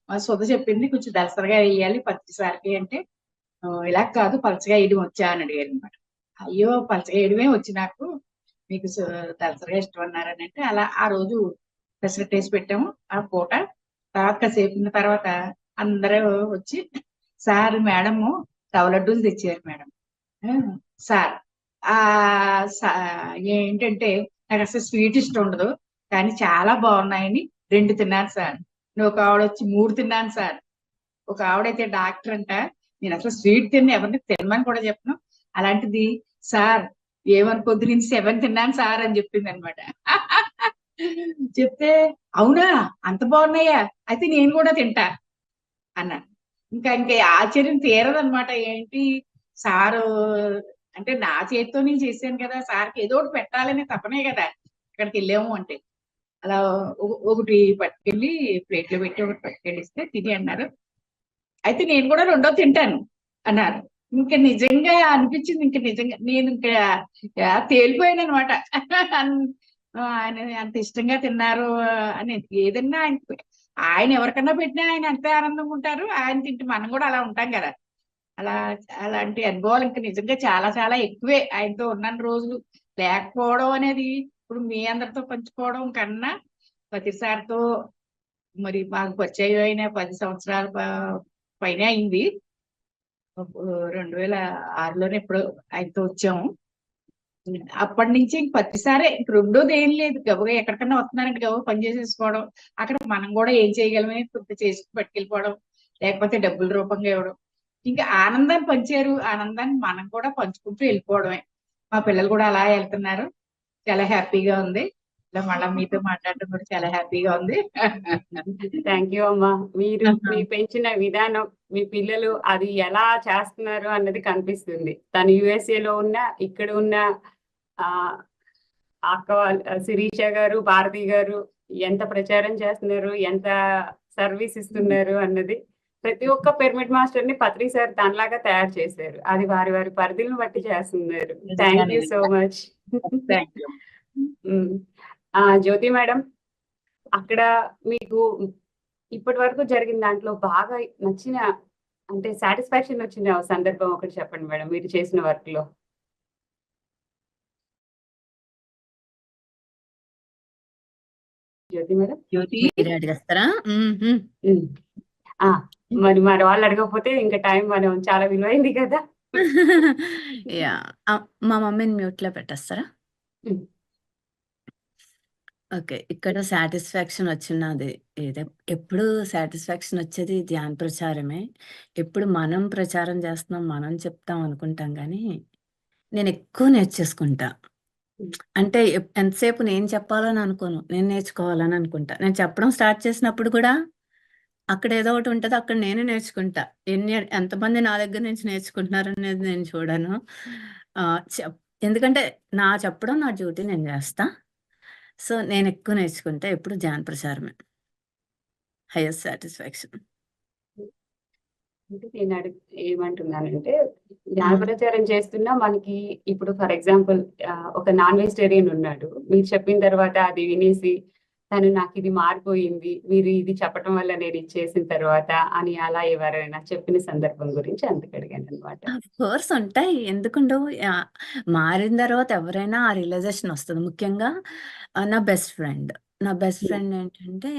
సొద చెప్పింది కొంచెం దలసరగా వేయాలి పత్రిసారికి అంటే, ఇలా కాదు పలచగా వేయడం వచ్చా అని అడిగారు అనమాట. అయ్యో పలచగా వేయడమే వచ్చి నాకు, మీకు దలసరగా ఇష్టం అన్నారని అంటే అలా ఆ రోజు పెసరట్టు వేసి పెట్టాము. ఆ పూట తర్వాత కాసేపు తర్వాత అందరూ వచ్చి సార్ మేడము రవ్వ లడ్డూలు తెచ్చారు మేడం. సార్ ఏంటంటే నాకు అసలు స్వీట్ ఇష్టం ఉండదు కానీ చాలా బాగున్నాయని 2 తిన్నాను సార్. ఒక ఆవిడ వచ్చి 3 తిన్నాను సార్. ఒక ఆవిడైతే డాక్టర్ అంట, నేను అసలు స్వీట్ ఎవరిని తినమని కూడా చెప్పను, అలాంటిది సార్ ఏమనుకోద్దు నేను 7 తిన్నాను సార్ అని చెప్పింది అనమాట. చెప్తే అవునా అంత బాగున్నాయా అయితే నేను కూడా తింటా అన్నాను. ఇంకా ఆశ్చర్యం తీరదనమాట. ఏంటి సారు అంటే నా చేతితో నేను చేశాను కదా, సార్కి ఏదో ఒకటి పెట్టాలనే తపనే కదా అక్కడికి వెళ్ళాము అంటే. అలా ఒకటి పట్టుకెళ్ళి ప్లేట్ లో పెట్టి ఒకటి పట్టుకెళ్ళిస్తే తిని అన్నారు. అయితే నేను కూడా 2వ తింటాను అన్నారు. ఇంకా నిజంగా అనిపించింది, ఇంకా నిజంగా నేను ఇంకా తేలిపోయాను అనమాట. ఆయన అంత ఇష్టంగా తిన్నారు అని. ఏదన్నా ఆయన ఎవరికన్నా పెట్టినా ఆయన అంతే ఆనందంగా ఉంటారు, ఆయన తింటే మనం కూడా అలా ఉంటాం కదా. అలాంటి అనుభవాలు ఇంకా నిజంగా చాలా చాలా ఎక్కువే ఆయనతో ఉన్న రోజులు. లేకపోవడం అనేది ఇప్పుడు మీ అందరితో పంచుకోవడం కన్నా ప్రతిసారితో మరి మాకు పరిచయం అయిన 10 సంవత్సరాల పైన అయింది. 2006లోనే ఎప్పుడో ఆయనతో వచ్చాము. అప్పటి నుంచి ప్రతిసారే ఇంక రెండోది ఏం లేదు, గబుగా ఎక్కడికన్నా వస్తున్నారంటే గబుగా పని చేసేసుకోవడం, అక్కడ మనం కూడా ఏం చేయగలమని కొంత చేసుకుని పట్టుకెళ్ళిపోవడం, లేకపోతే డబ్బుల రూపంగా ఇవ్వడం. ఇంకా ఆనందాన్ని పంచారు, ఆనందాన్ని మనం కూడా పంచుకుంటూ వెళ్ళిపోవడమే. మా పిల్లలు కూడా అలా వెళ్తున్నారు, చాలా హ్యాపీగా ఉంది. ఇలా మళ్ళీ మీతో మాట్లాడటం కూడా చాలా హ్యాపీగా ఉంది. థ్యాంక్ యూ అమ్మా. మీరు మీ పెంచిన విధానం, మీ పిల్లలు అది ఎలా చేస్తున్నారు అన్నది కనిపిస్తుంది. తను USA లో ఉన్న, ఇక్కడ ఉన్న అక్క శిరీష గారు, భారతి గారు ఎంత ప్రచారం చేస్తున్నారు, ఎంత సర్వీస్ ఇస్తున్నారు అన్నది. ప్రతి ఒక్క పిరమిడ్ మాస్టర్ ని పత్రి సార్ దానిలాగా తయారు చేశారు. అది వారి వారి పరిధులను బట్టి చేస్తున్నారు. Thank you so much. Jyothi madam, అక్కడ మీకు ఇప్పటి వరకు జరిగిన దాంట్లో బాగా నచ్చిన అంటే సాటిస్ఫాక్షన్ వచ్చిన సందర్భం ఒకటి చెప్పండి మేడం, మీరు చేసిన వర్క్ లో. జ్యోతి మేడం. జ్యోతి మీరే అడిగేస్తారా? మరి వాళ్ళు అడగకపోతే ఇంకా టైం మనం చాలా విలువైంది కదా. యా, మా మమ్మీని మ్యూట్ లో పెట్టేస్తారా? ఓకే. ఇక్కడ సాటిస్ఫాక్షన్ వచ్చినది ఎప్పుడు సాటిస్ఫాక్షన్ వచ్చేది ధ్యాన ప్రచారమే. ఎప్పుడు మనం ప్రచారం చేస్తున్నాం, మనం చెప్తాం అనుకుంటాం కానీ నేను ఎక్కువ నేర్చేసుకుంటా. అంటే ఎంతసేపు నేను చెప్పాలని అనుకోను, నేను నేర్చుకోవాలని అనుకుంటా. నేను చెప్పడం స్టార్ట్ చేసినప్పుడు కూడా అక్కడ ఏదో ఒకటి ఉంటుంది, అక్కడ నేను నేర్చుకుంటా. ఎంతమంది నా దగ్గర నుంచి నేర్చుకుంటున్నారు అనేది నేను చూడను. ఎందుకంటే చెప్పడం నా డ్యూటీ, నేను చేస్తా. సో నేను ఎక్కువ నేర్చుకుంటే ఎప్పుడు ధ్యాన ప్రచారమే హైయెస్ట్ సాటిస్ఫాక్షన్. అంటే నేను ఏమంటున్నానంటే, ధ్యాన ప్రచారం చేస్తున్నా మనకి ఇప్పుడు ఫర్ ఎగ్జాంపుల్ ఒక నాన్ వెజిటేరియన్ ఉన్నాడు, మీరు చెప్పిన తర్వాత అది వినేసి తను నాకు ఇది మారిపోయింది, మీరు ఇది చెప్పడం వల్ల నేను ఇది చేసిన తర్వాత అని అలా ఎవరైనా చెప్పిన సందర్భం గురించి అందుకు అడిగాను అనమాట. కోర్స్ ఉంటాయి, ఎందుకుండవు? మారిన తర్వాత ఎవరైనా ఆ రియలైజేషన్ వస్తుంది. ముఖ్యంగా నా బెస్ట్ ఫ్రెండ్ ఏంటంటే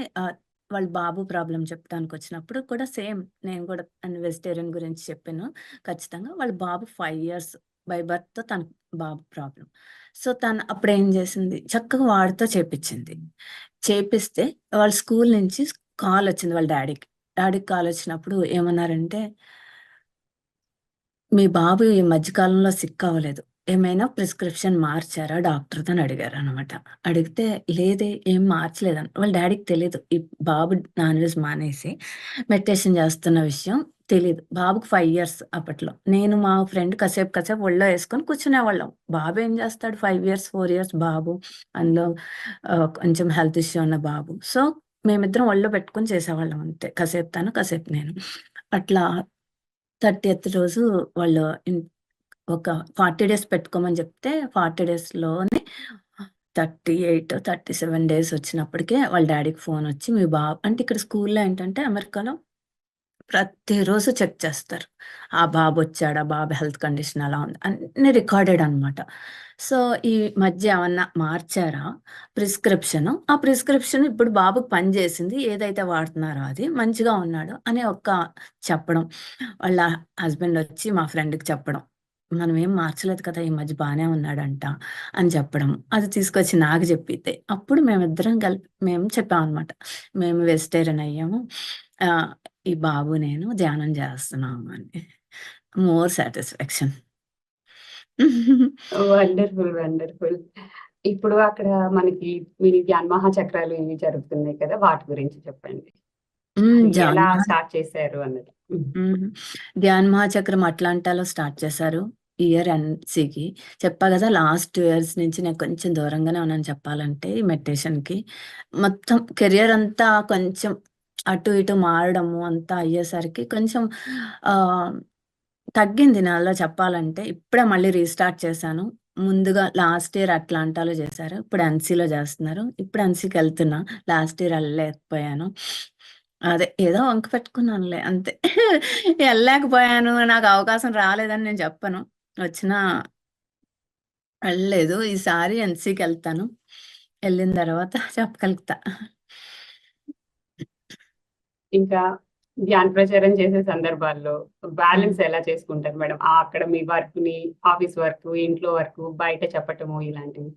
వాళ్ళ బాబు ప్రాబ్లం చెప్పడానికి వచ్చినప్పుడు కూడా సేమ్, నేను కూడా వెజిటేరియన్ గురించి చెప్పాను. ఖచ్చితంగా వాళ్ళ బాబు 5 years బై బర్త్ తన బాబు ప్రాబ్లం. సో తను అప్పుడు ఏం చేసింది, చక్కగా వాడితో చేపిస్తే వాళ్ళ స్కూల్ నుంచి కాల్ వచ్చింది వాళ్ళ డాడీకి కాల్ వచ్చినప్పుడు ఏమన్నారంటే, మీ బాబు ఈ మధ్య కాలంలో సిక్ అవ్వలేదు, ఏమైనా ప్రిస్క్రిప్షన్ మార్చారా డాక్టర్ అని అడిగారు అనమాట. అడిగితే లేదే, ఏం మార్చలేదని. వాళ్ళ డాడీకి తెలియదు ఈ బాబు నాన్ వెజ్ మానేసి మెడిటేషన్ చేస్తున్న విషయం తెలియదు. బాబుకు 5 years అప్పట్లో. నేను మా ఫ్రెండ్ కాసేపు ఒళ్ళో వేసుకొని కూర్చునేవాళ్ళం. బాబు ఏం చేస్తాడు, 5 years 4 years బాబు, అందులో కొంచెం హెల్త్ ఇష్యూ ఉన్న బాబు. సో మేమిద్దరం ఒళ్ళో పెట్టుకొని చేసేవాళ్ళం అంతే, కాసేపు తను కాసేపు నేను. అట్లా 30th రోజు వాళ్ళు ఒక 40 days పెట్టుకోమని చెప్తే 40 daysలోనే 37 days వచ్చినప్పటికే వాళ్ళ డాడీకి ఫోన్ వచ్చి, మీ బాబు అంటే ఇక్కడ స్కూల్లో ఏంటంటే అమెరికాలో ప్రతిరోజు చెక్ చేస్తారు, ఆ బాబు వచ్చాడా, బాబు హెల్త్ కండిషన్ ఎలా ఉంది అన్ని రికార్డెడ్ అనమాట. సో ఈ మధ్య ఏమన్నా మార్చారా ప్రిస్క్రిప్షన్, ఆ ప్రిస్క్రిప్షన్ ఇప్పుడు బాబుకి పనిచేసింది, ఏదైతే వాడుతున్నారో అది మంచిగా ఉన్నాడు అని చెప్పడం. వాళ్ళ హస్బెండ్ వచ్చి మా ఫ్రెండ్కి చెప్పడం, మనం ఏం మార్చలేదు కదా, ఈ మధ్య బాగానే ఉన్నాడంట అని చెప్పడం. అది తీసుకొచ్చి నాకు చెప్పితే అప్పుడు మేమిద్దరం కలిపి మేము చెప్పాం అనమాట, మేము వెజిటేరియన్ అయ్యాము, ఈ బాబు నేను ధ్యానం చేస్తున్నాము అని. More satisfaction. Wonderful wonderful. ఇప్పుడు అక్కడ మనకి మినీ ధ్యాన్ మహాచక్రాలు ఇవి జరుగుతున్నాయి కదా, వాటి గురించి చెప్పండి. ఎలా స్టార్ట్ చేశారు అన్నది. ధ్యాన్ మహాచక్రం అట్లాంటాలో స్టార్ట్ చేశారు ఇయర్ ఎన్సీకి. చెప్పా కదా, లాస్ట్ 2 years నుంచి నేను కొంచెం దూరంగానే ఉన్నాను చెప్పాలంటే ఈ మెడిటేషన్కి. మొత్తం కెరియర్ అంతా కొంచెం అటు ఇటు మారడము అంతా అయ్యేసరికి కొంచెం తగ్గింది నాలో చెప్పాలంటే. ఇప్పుడే మళ్ళీ రీస్టార్ట్ చేశాను. ముందుగా లాస్ట్ ఇయర్ అట్లాంటాలో చేశారు, ఇప్పుడు ఎన్సీలో చేస్తున్నారు. ఇప్పుడు ఎన్సీకి వెళ్తున్నా, లాస్ట్ ఇయర్ వెళ్ళలేకపోయాను. అదే ఏదో వంక పెట్టుకున్నానులే అంతే. వెళ్ళలేకపోయాను, నాకు అవకాశం రాలేదని నేను చెప్పను, వచ్చినా వెళ్ళలేదు. ఈసారి ఎన్సీకి వెళ్తాను, వెళ్ళిన తర్వాత చెప్పగలుగుతా. ఇంకా ధ్యాన ప్రచారం చేసే సందర్భాల్లో బ్యాలెన్స్ ఎలా చేసుకుంటారు మేడం? అక్కడ మీ వర్క్ ని, ఆఫీస్ వర్క్, ఇంట్లో వర్క్, బయట చెప్పటము ఇలాంటివి.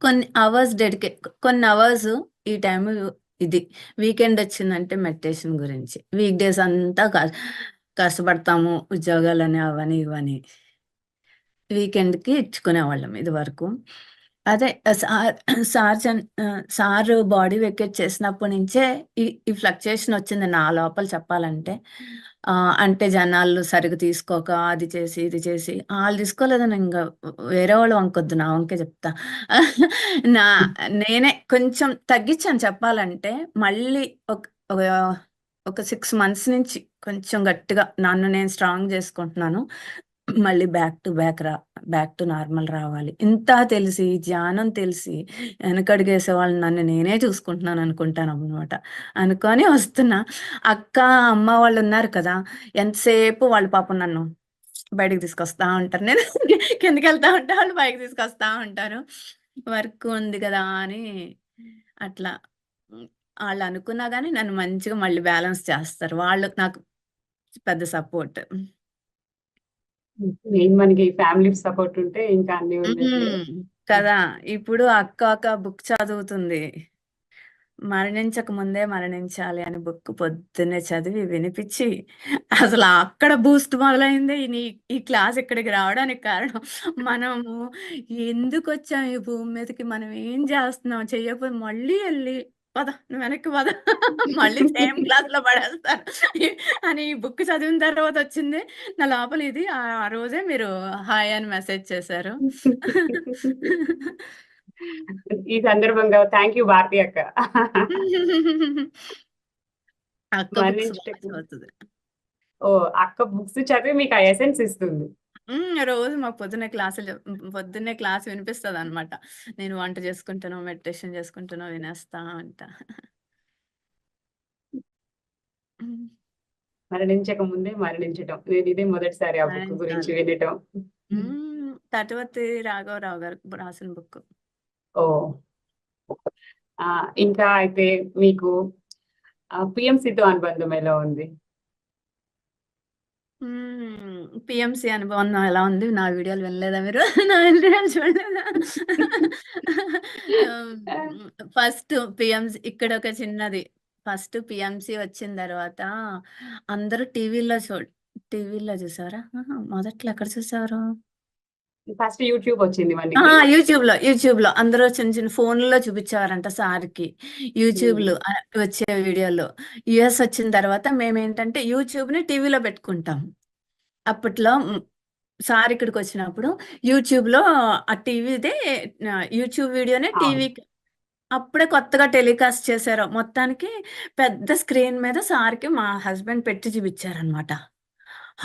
కొన్ని అవర్స్ కొన్ని అవర్స్ ఈ టైం ఇది. వీకెండ్ వచ్చిందంటే మెడిటేషన్ గురించి, వీక్ డేస్ అంతా కష్టపడతాము ఉద్యోగాలని అవని ఇవని, వీకెండ్కి ఇచ్చుకునేవాళ్ళం ఇది వరకు. అదే సార్ బాడీ వెకేట్ చేసినప్పటి నుంచే ఈ ఫ్లక్చుయేషన్ వచ్చింది నా లోపల చెప్పాలంటే. అంటే జనాలు సరిగ్గా తీసుకోక అది చేసి ఇది చేసి, వాళ్ళు తీసుకోలేదని ఇంకా వేరే వాళ్ళు వంకొద్దు, నా వంకే చెప్తా. నేనే కొంచెం తగ్గించాను చెప్పాలంటే. మళ్ళీ ఒక 6 months నుంచి కొంచెం గట్టిగా నన్ను నేను స్ట్రాంగ్ చేసుకుంటున్నాను. మళ్ళీ బ్యాక్ టు నార్మల్ రావాలి. ఇంత తెలిసి, ధ్యానం తెలిసి వెనకడుగేసే వాళ్ళని నన్ను నేనే చూసుకుంటున్నాను అనుకుంటాననమాట. అనుకోని వస్తున్నా. అక్క, అమ్మ వాళ్ళున్నారు కదా! ఎంతసేపు వాళ్ళు పాపం నన్ను బయటికి తీసుకొస్తా ఉంటారు. నేను కిందకెళ్తా ఉంటే వాళ్ళు పైకి తీసుకొస్తా ఉంటారు. వర్క్ ఉంది కదా అని అట్లా. ఆళ్ళనుకున్నా గానీ నన్ను మంచిగా మళ్ళీ బ్యాలెన్స్ చేస్తారు. వాళ్ళు నాకు పెద్ద సపోర్ట్. మెయిన్ మనకి ఫ్యామిలీ సపోర్ట్ ఉంటే ఇంకా అన్ని ఉన్నట్లే. కదా! ఇప్పుడు అక్క ఒక బుక్ చదువుతుంది. మరణించక ముందే మరణించాలి అని బుక్ పొద్దున్నే చదివి వినిపిచ్చి, అసలు అక్కడ బూస్ట్ మొదలైందే ఈ క్లాస్ ఇక్కడికి రావడానికి కారణం. మనము ఎందుకొచ్చాం ఈ భూమి మీదకి? మనం ఏం చేస్తున్నాం? చెయ్యకపోతే మళ్ళీ ఎళ్లి పద నువ్వు వెనక్కి పద మళ్ళీ సేమ్ క్లాస్‌లో పడేస్తారు అని ఈ బుక్ చదివిన తర్వాత వచ్చింది నా లోపల ఇది. ఆ రోజే మీరు హాయ్ అని మెసేజ్ చేశారు. ఈ సందర్భంగా థ్యాంక్ యూ భారతి అక్క. అక్క బుక్స్ బాగా మరణించటకు చదువుతది. అక్క బుక్స్ చదివి మీకు ఆ ఎసెన్స్ ఇస్తుంది. రోజు మాకు పొద్దున్నే క్లాస్ వినిపిస్తదనమాట. నేను వంట చేసుకుంటానో, మెడిటేషన్ చేసుకుంటానో వినేస్తా ఉంటా. హ్మ్. మరణించక ముందే మరణించటం. నేను ఇదే మొదటిసారి ఆ బుక్ గురించి మరణించాలి. వినటం. తటవర్తి రాఘవరావు గారు రాసిన బుక్. ఓహ్! ఇంకా అయితే మీకు పిఎంసితో అనుబంధం ఎలా ఉంది? పిఎంసి అనుభవం ఎలా ఉంది? నా వీడియోలు వినలేదా మీరు? నా వీడియోలు చూడలేదా? ఫస్ట్ పిఎంసి ఇక్కడ ఒక చిన్నది. ఫస్ట్ పిఎంసి వచ్చిన తర్వాత అందరూ టీవీలో చూసారా? మొదట్లో ఎక్కడ చూసారు? ఫస్ట్ యూట్యూబ్ వచ్చింది మనకి. యూట్యూబ్‌లో అందరూ చిన్న ఫోన్‌లో చూపించేవారంట సార్‌కి. యూట్యూబ్‌లో వచ్చే వీడియోలు. యూఎస్ వచ్చిన తర్వాత మేమేంటంటే యూట్యూబ్‌ని టీవీలో పెట్టుకుంటాం. అప్పట్లో సార్ ఇక్కడికొచ్చినప్పుడు యూట్యూబ్‌లో ఆ టీవీదే యూట్యూబ్ వీడియోనే అవును. టీవీకి అప్పుడే కొత్తగా టెలికాస్ట్ చేశారు. మొత్తానికి పెద్ద స్క్రీన్ మీద సార్‌కి మా హస్బెండ్ పెట్టి చూపించారనమాట.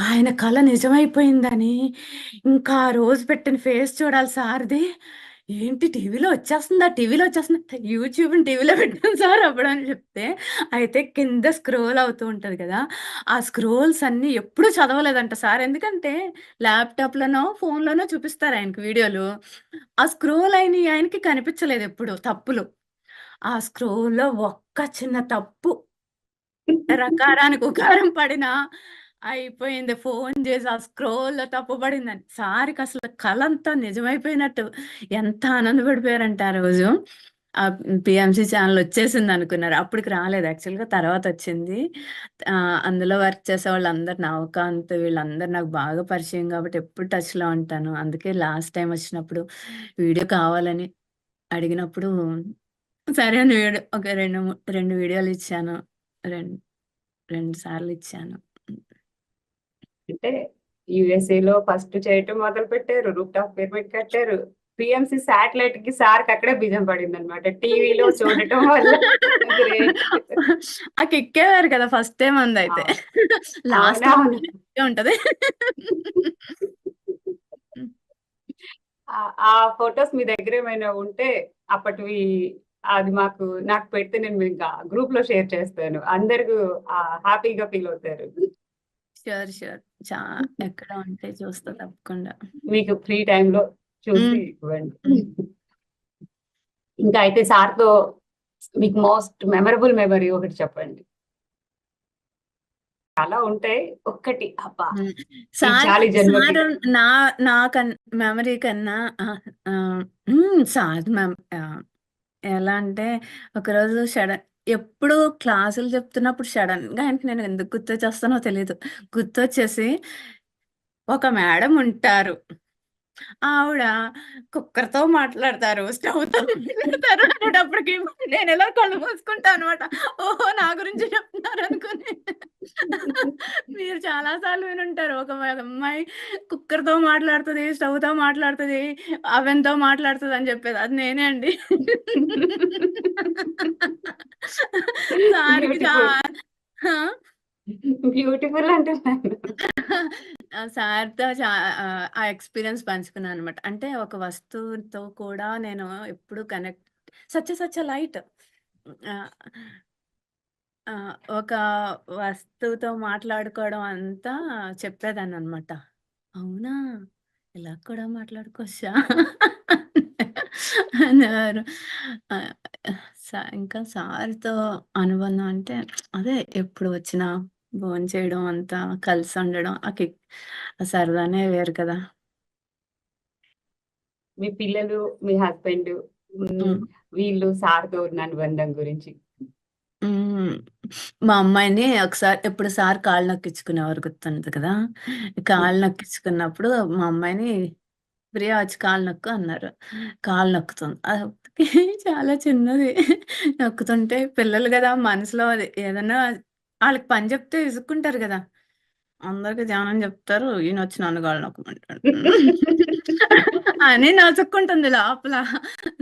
ఆయన కల నిజమైపోయిందని ఇంకా ఆ రోజు పెట్టిన ఫేస్ చూడాలి సార్‌ది. ఏంటి టీవీలో వచ్చేస్తుందా? యూట్యూబ్‌ని టీవీలో పెట్టాను సార్ అప్పుడని చెప్తే, అయితే కింద స్క్రోల్ అవుతూ ఉంటది కదా! ఆ స్క్రోల్స్ అన్నీ ఎప్పుడూ చదవలేదంట సార్. ఎందుకంటే ల్యాప్‌టాప్‌లోనో, ఫోన్‌లోనో చూపిస్తారు ఆయనకి వీడియోలు. ఆ స్క్రోల్ అయినయి ఆయనకి కనిపించలేదెప్పుడు తప్పులు. ఆ స్క్రోల్‌లో ఒక్క చిన్న తప్పు రకారానికి ఉకారం పడినా అయిపోయింది. ఫోను జేసి ఆ స్క్రోల్‌లో తప్పు పడిందని. సార్‌కసలు కలంతా నిజమైపోయినట్టు ఎంత ఆనందపడిపోయారంటే ఆ రోజు. పీఎంసీ ఛానెల్ వచ్చేసిందనుకున్నారు. అప్పటికి రాలేదు యాక్చువల్‌గా తర్వాతొచ్చింది. అందులో వర్క్ చేసేవాళ్ళందరూ నవకాంత్ వీళ్ళందరూ నాకు బాగా పరిచయం కాబట్టి ఎప్పుడు టచ్‌లో ఉంటాను. అందుకే లాస్ట్ టైమ్ వచ్చినప్పుడు వీడియో కావాలని అడిగినప్పుడు సరే అని ఒక 2 వీడియోలిచ్చాను. రెం 2 సార్లిచ్చాను. అంటే యూఎస్ఏలో ఫస్ట్ చేయటం మొదలుపెట్టారు. రూఫ్‌టాప్ పిరమిడ్ కట్టారు. పీఎంసీ శాటిలైట్‌కి సార్‌కి అక్కడే బీజం పడిందనమాట. టీవీలో చూడటం వల్ల. గ్రేట్. ఆ కిక్కేవారు కదా! First time అందైతే. లాస్ట్ అవునవును. ఉంటది. ఆ ఫోటోస్ మీ దగ్గర ఏమైనా ఉంటే అప్పటివి అది నాకు పెడితే నేను ఇంకా గ్రూప్‌లో షేర్ చేస్తాను. అందరూ హ్యాపీగా ఫీల్ అవుతారు. షూర్. ఎక్కడ ఉంటే చూస్తా తప్పకుండా. మీకు ఫ్రీ టైమ్‌లో చూసి ఇవ్వండి. ఇంకా అయితే సార్‌తో మీకు మోస్ట్ మెమరబుల్ మెమరీ ఒకటి చెప్పండి. చాలా ఉంటాయి. ఒక్కటి అబ్బా! ఇది సార్ చాలు ఈ జన్మకి. సార్ నా మెమరీ కన్నా సార్ ఎలా అంటే ఒకరోజు ఎప్పుడు క్లాసులు చెప్తున్నప్పుడు సడెన్‌గా ఆయనకి నేను ఎందుకు గుర్తొచ్చేస్తానో తెలీదు. గుర్తొచ్చేసి ఒక మేడం ఉంటారు. ఆవిడ కుక్కర్‌తో మాట్లాడతారు, స్టవ్‌తో మాట్లాడతారు అనేటప్పటికి నేనెలా కళ్ళు మూసుకుంటా అనమాట. ఓహో! నా గురించి చెప్తున్నారు అనుకుని. మీరు చాలా సార్లు వినుంటారు. ఒక అమ్మాయి కుక్కర్‌తో మాట్లాడుతది, స్టవ్‌తో మాట్లాడుతది, అవెన్‌తో మాట్లాడుతది అని చెప్పేది. అది నేనే అండి. సార్‌కి బ్యూటిఫుల్. ఆ! బ్యూటిఫుల్ అంటున్నాను. సార్‌తో ఆ ఎక్స్‌పీరియన్స్ పంచుకున్నాను అనమాట. అంటే ఒక వస్తువుతో కూడా నేను ఎప్పుడు కనెక్ట్ సచ్ ఎ లైట్. ఆహ్, ఒక వస్తువుతో మాట్లాడుకోవడం అంతా చెప్పేదాన్ననమాట. అవునా! ఇలా కూడా మాట్లాడుకోవచ్చా? అనేవారు. ఆహ్, ఇంకా సార్‌తో అనుబంధం అంటే అదే ఎప్పుడు వచ్చినా భోంచేయడం అంతా కలిసుండడం ఆ కిక్ ఆ సరదానే వేరు కదా! మీ పిల్లలు, మీ హస్బెండ్ హ్మ్. వీళ్ళు సార్‌తో ఉన్న అనుబంధం గురించి. హ్మ్. మా అమ్మాయిని ఒకసారి ఎప్పుడు సార్ కాళ్ళు నొక్కించుకునేవారు గుర్తుంది కదా! కాళ్ళు నొక్కించుకున్నప్పుడు మా అమ్మాయిని "ప్రియా వచ్చి కాళ్ళు నొక్కు" అన్నారు. కాళ్ళు నొక్కుతుంది. అప్పటికి చాలా చిన్నది. నొక్కుతుంటే పిల్లలు గదా! మనసులో అది ఏదన్నా ఆళ్ళకి పని చెప్తే విసుక్కుంటారు గదా! అందరికి ధ్యానం చెప్తారు. ఈయనొచ్చి నన్ను కాళ్ళు నొక్కమంటాడు. అని నసుక్కుంటుంది లోపల.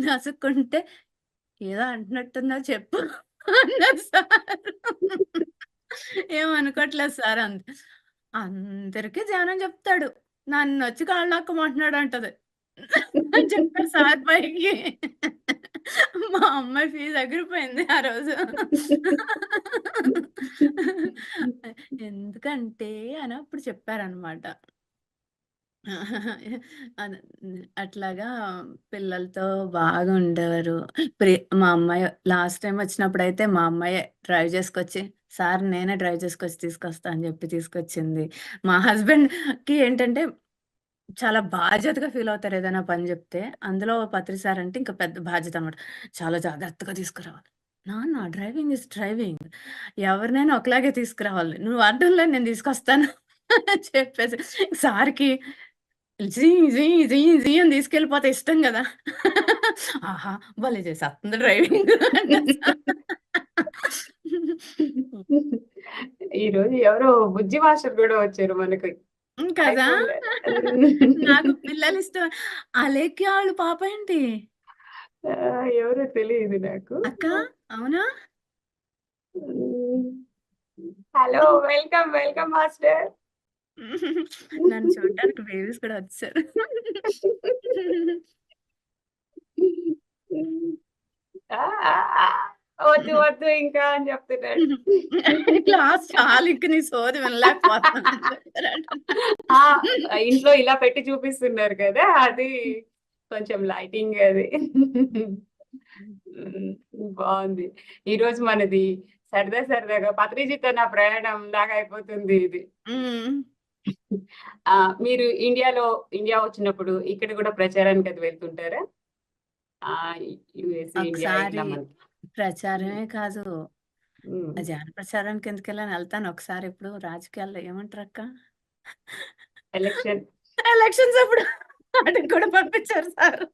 నసుక్కుంటే ఏదో అంటున్నట్టున్నావు చెప్పు అన్నారు సారు. ఏమనుకోట్లేదు సార్ అంది. అందరికి ధ్యానం చెప్తాడు. నన్నొచ్చి కాళ్ళు నొక్కమంటున్నాడంటది. అని చెప్పారు సార్ పైకి. మా అమ్మాయి ఫీజు ఎగిరిపోయింది ఆ రోజు. ఎందుకంటే అని అప్పుడు చెప్పారనమాట. అదే. అట్లాగా పిల్లలతో బాగా ఉండేవారు. మా అమ్మాయి లాస్ట్ టైమ్ వచ్చినప్పుడైతే మా అమ్మాయే డ్రైవ్ చేసుకొచ్చి, "సార్ నేనే డ్రైవ్ చేసుకొచ్చి తీసుకొస్తా" అని చెప్పి తీసుకొచ్చింది. మా హస్బెండ్‌కి ఏంటంటే చాలా బాధ్యతగా ఫీల్ అవుతారు ఏదైనా పని జెప్తే. అందులో పత్రి సార్ అంటే ఇంకా పెద్ద బాధ్యత అనమాట. చాలా జాగ్రత్తగా తీసుకురావాలి. నాన్న డ్రైవింగ్ ఈస్ డ్రైవింగ్. ఎవరినైనా ఒకలాగే తీసుకురావాలి. నువ్వు అడ్డంలే నేను తీసుకొస్తాను అని చెప్పేసి సార్‌కి జీ జీ జీ జీ అని తీసుకెళ్ళిపోతే ఇష్టం గదా! ఆహా! భలే చేసేస్తుంది డ్రైవింగ్ అన్నారు సార్. ఈరోజు ఎవరో బుజ్జి మాస్టర్ గూడా వచ్చారు మనకి. కదా! ఐఫోన్ నాకు పిల్లలిష్టం. అలేఖ్య ఆళ్ళ పాప ఏంటి? ఎవరో తెలీదు నాకు. అక్క అవునా? హ్మ్. హలో! Welcome, welcome master. నన్ను చూడడానికి బేబీస్ కూడా వచ్చారు. ఆ! ఆ! ఆ! వద్దు, వద్దు ఇంకా అని చెప్తున్నాడు. క్లాస్ చాలు ఇంక నీ సోది వినలేకపోతున్నాను అని చెప్పారట. ఆ! ఇంట్లో ఇలా పెట్టి చూపిస్తున్నారు కదా! అది కొంచెం లైటింగ్ అది. హ్మ్. బావుంది. ఈరోజు మనది సరదాగా పత్రిజితో నా ప్రయాణం లాగా అయిపోతుంది ఇది. హ్మ్. మీరు ఇండియా వచ్చినప్పుడు ఇక్కడ గూడా ప్రచారానికి అది వెళ్తుంటారా? యూఎస్, ఇండియా ఒకసారి ఇట్లా మనకి. హ్మ్. ప్రచారమే కాదు. హ్మ్. జన ప్రచారానికి ఎందుకెళ్ళాను ఎళ్తాను. ఒకసారి ఎప్పుడు రాజకీయాల్లో ఏమంటారక్క? ఎలక్షన్. ఎలక్షన్స్ అప్పుడు ఆటికి కూడా పంపించారు సారు.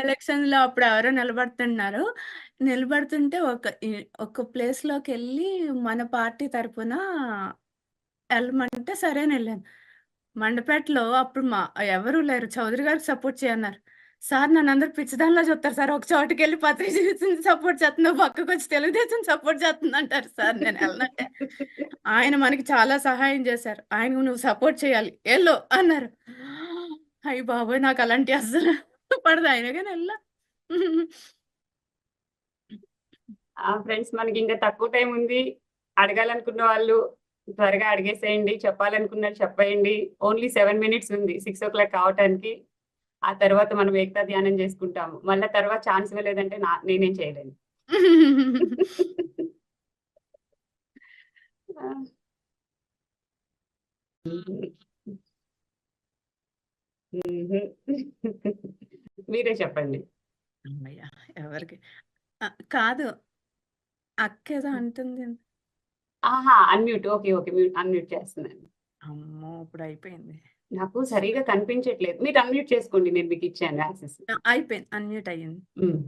ఎలక్షన్‌లో అప్పుడు ఎవరో నిలబడుతున్నారు. నిలబడుతుంటే ఒక ప్లేస్‌లోకెళ్ళి మన పార్టీ తరపున ఎళ్ళమంటే సరే అనెళ్ళాను. మండపేటలో అప్పుడు ఎవరు లేరు. చౌదరి గారికి సపోర్ట్ చేయన్నారు. సార్ నన్నందరూ పిచ్చిదానిలా చూత్తారు సార్. ఒక చోటకెళ్ళి పత్రిజిత్‌ని సపోర్ట్ చేత్తన్నావు. పక్కకొచ్చి తెలుగుదేశం సపోర్ట్ చేత్తందంటారు సార్. నేను ఎళ్ళనంటే, ఆయన మనకి చాలా సహాయం చేశారు. ఆయనకు నువ్వు సపోర్ట్ చేయాలి. ఎళ్ళు అన్నారు. అయ్య బాబోయ్! నాకు అలాంటియి అస్సలు పడదు. అయినా గాని ఎళ్ళా. ఫ్రెండ్స్ మనకింకా తక్కువ టైం ఉంది. అడగాలనుకున్న వాళ్ళు త్వరగా అడిగేసేయండి. చెప్పాలనుకున్నది చెప్పేయండి. ఓన్లీ 7 మినిట్స్ ఉంది 6:00 కావటానికి. ఆ తర్వాత మనం ఏకతా ధ్యానం చేసుకుంటాము. మళ్ళా తర్వాత ఛాన్స్ ఇవ్వలేదంటే నేనేం చేయలేను. ఆ! హుహు. హుహు. మీరే చెప్పండి. హమ్మయ్య! ఎవరికి కాదు. అక్కేదో అంటుంది. ఆహా! అన్‌మ్యూట్. ఓకే. ఓకే. అన్‌మ్యూట్ చేస్తున్నాను. అమ్మో! ఇప్పుడయిపోయింది. నాకు సరిగ్గా కనిపించట్లేదు. మీరు అన్‌మ్యూట్ చేసుకోండి. నేను మీకిచ్చాను యాక్సెస్. అయిపోయింది. అన్‌మ్యూట్ అయ్యింది. హ్మ్.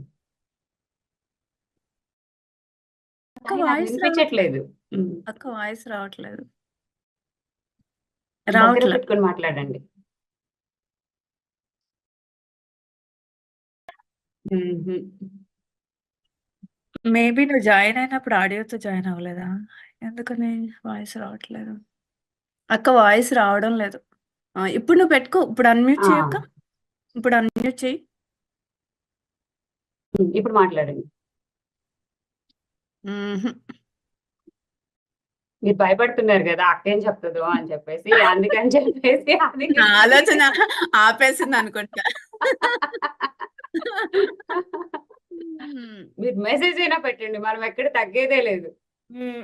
అక్క కానీ నాకు వాయిస్ రావట్లేదు. వినిపించట్లేదు. హ్మ్. అక్క వాయిస్ రావట్లేదు. దగ్గర రావట్లే. పెట్టుకొని మాట్లాడండి. హుహు. మేబీ నువ్వు జాయిన్ అయినప్పుడు ఆడియోతో జాయిన్ అవ్వలేదా? ఎందుకని వాయిస్ రావట్లేదు? అక్క వాయిస్ రావడం లేదు. ఇప్పుడు నువ్వు పెట్టుకో. ఇప్పుడు అన్‌మ్యూట్ ఆ, చేయక్క. ఇప్పుడు అన్‌మ్యూట్ చెయ్యి. ఇప్పుడు మాట్లాడండి. హుహు. మీరు భయపడుతున్నారు కదా అక్క ఏం చెప్తుందో అని చెప్పేసి, అందుకని చెప్పేసి అది నా ఆలోచన ఆపేసిందనుకుంటా. హ్మ్. మీరు మెసేజ్ అయినా పెట్టండి, మనం ఎక్కడ తగ్గేదే లేదు. హ్మ్.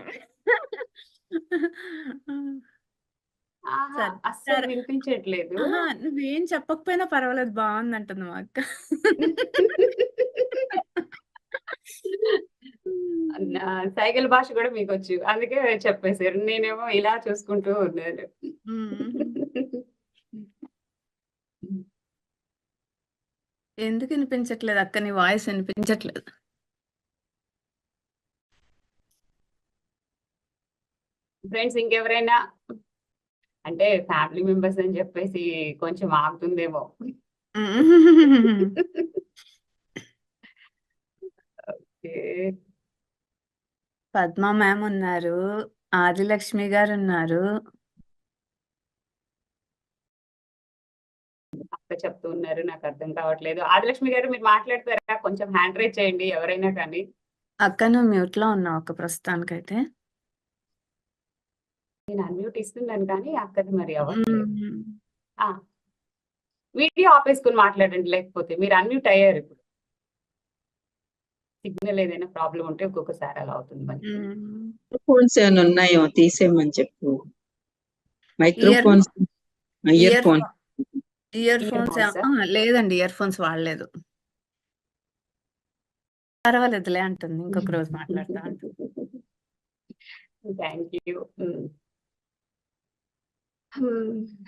ఆహా, సరే. అస్సలు సరే. వినిపించట్లేదు. అహా! నువ్వేం చెప్పకపోయినా పర్వాలేదు బావుందంటుంది మా అక్క. హ్మ్. సైగల భాష కూడా మీకొచ్చు, అందుకే చెప్పేశారు. నేనేమో ఇలా చూసుకుంటూ ఉన్నాను. హుహు. ఎందుకు వినిపించట్లేదు అక్క? నీ వాయిస్ వినిపించట్లేదు. ఫ్రెండ్స్ ఇంకెవరైనా, అంటే ఫ్యామిలీ మెంబర్స్ అని చెప్పేసి కొంచెం ఆగుతుందేమో. ఓకే. పద్మ మ్యామ్ ఉన్నారు. ఆదిలక్ష్మి గారున్నారు. అక్క చెప్తూ ఉన్నారు, నాకు అర్థం కావట్లేదు. ఆదిలక్ష్మి గారు మీరు మాట్లాడతారా? కొంచెం హ్యాండ్ రైజ్ చేయండి ఎవరైనా కానీ. అక్క నువ్వు మ్యూట్‌లో ఉన్నావు అక్క ప్రస్తుతానికైతే. నేను అన్మ్యూట్ ఇస్తున్నాను కానీ అక్కది మరి అవ్వట్లేదు. హ్మ్. ఆ, వీడియో ఆపేసుకొని మాట్లాడండి, లేకపోతే మీరు అన్మ్యూట్ అయ్యారు ఇప్పుడు. సిగ్నల్ ఏదైనా ప్రాబ్లం ఉంటే ఒక్కొక్కసారి అలా అవుతుంది మరి. హ్మ్. ఫోన్స్ ఏమైనా ఉన్నాయో తీసేయమని చెప్పు. Year microphones, year year phone. Year ear phones phones లేదండి. ఇయర్ ఫోన్స్ వాడలేదు. పర్వాలేదులే అంటుంది. ఇంకొక రోజు మాట్లాడతా అంటుంది. Thank you.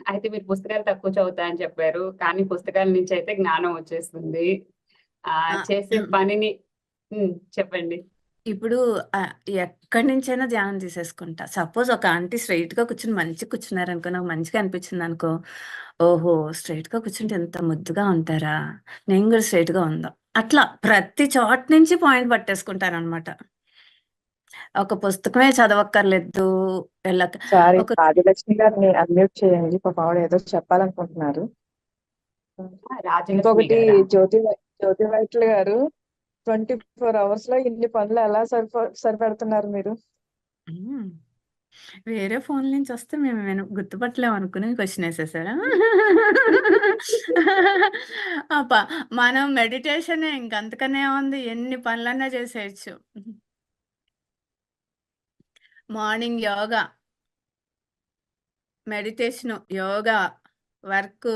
అయితే మీరు పుస్తకాలు తక్కువ చదువుతా అని చెప్పారు, కానీ పుస్తకాల నుంచి అయితే జ్ఞానం వచ్చేస్తుంది. ఆ! చేసే పనిని చెప్పండి. ఇప్పుడు ఎక్కడి నుంచైనా ధ్యానం తీసేసుకుంటా. సపోజ్ ఒక ఆంటీ స్ట్రెయిట్‌గా కూర్చొని మంచిగా కూర్చున్నారనుకో, నాకు మంచిగా అనిపించిందనుకో, ఓహో! స్ట్రెయిట్‌గా కూర్చుంటే ఎంత ముద్దుగా ఉంటారా? నేను కూడా స్ట్రెయిట్‌గా ఉందా? అట్లా ప్రతి చోట నుంచి పాయింట్ పట్టేసుకుంటాననమాట. ఒక పుస్తకమే చదవక్కర్లేదు. ఎళ్ళక సారీ, ఒక ఆదిలక్ష్మి గారిని అన్మ్యూట్ చేయండి. పాపం ఆవిడ ఏదో చెప్పాలనుకుంటున్నారు. రాజలక్ష్మి ఇంకొకటి, గారా? జ్యోతి వైట్ల గారు 24 అవర్స్ లో ఇన్ని పనులు ఎలా సరిపెడుతున్నారు మీరు? హ్మ్. వేరే ఫోన్‌ల నుంచి వస్తే మేము గుర్తుపట్టలేము అనుకుని క్వెషన్ ఏసేసారా? మనం మెడిటేషనే ఇంక అంతకన్నా ఏముంది, ఎన్ని పనులన్నా చేసేయొచ్చు. Morning yoga, meditation, yoga, work,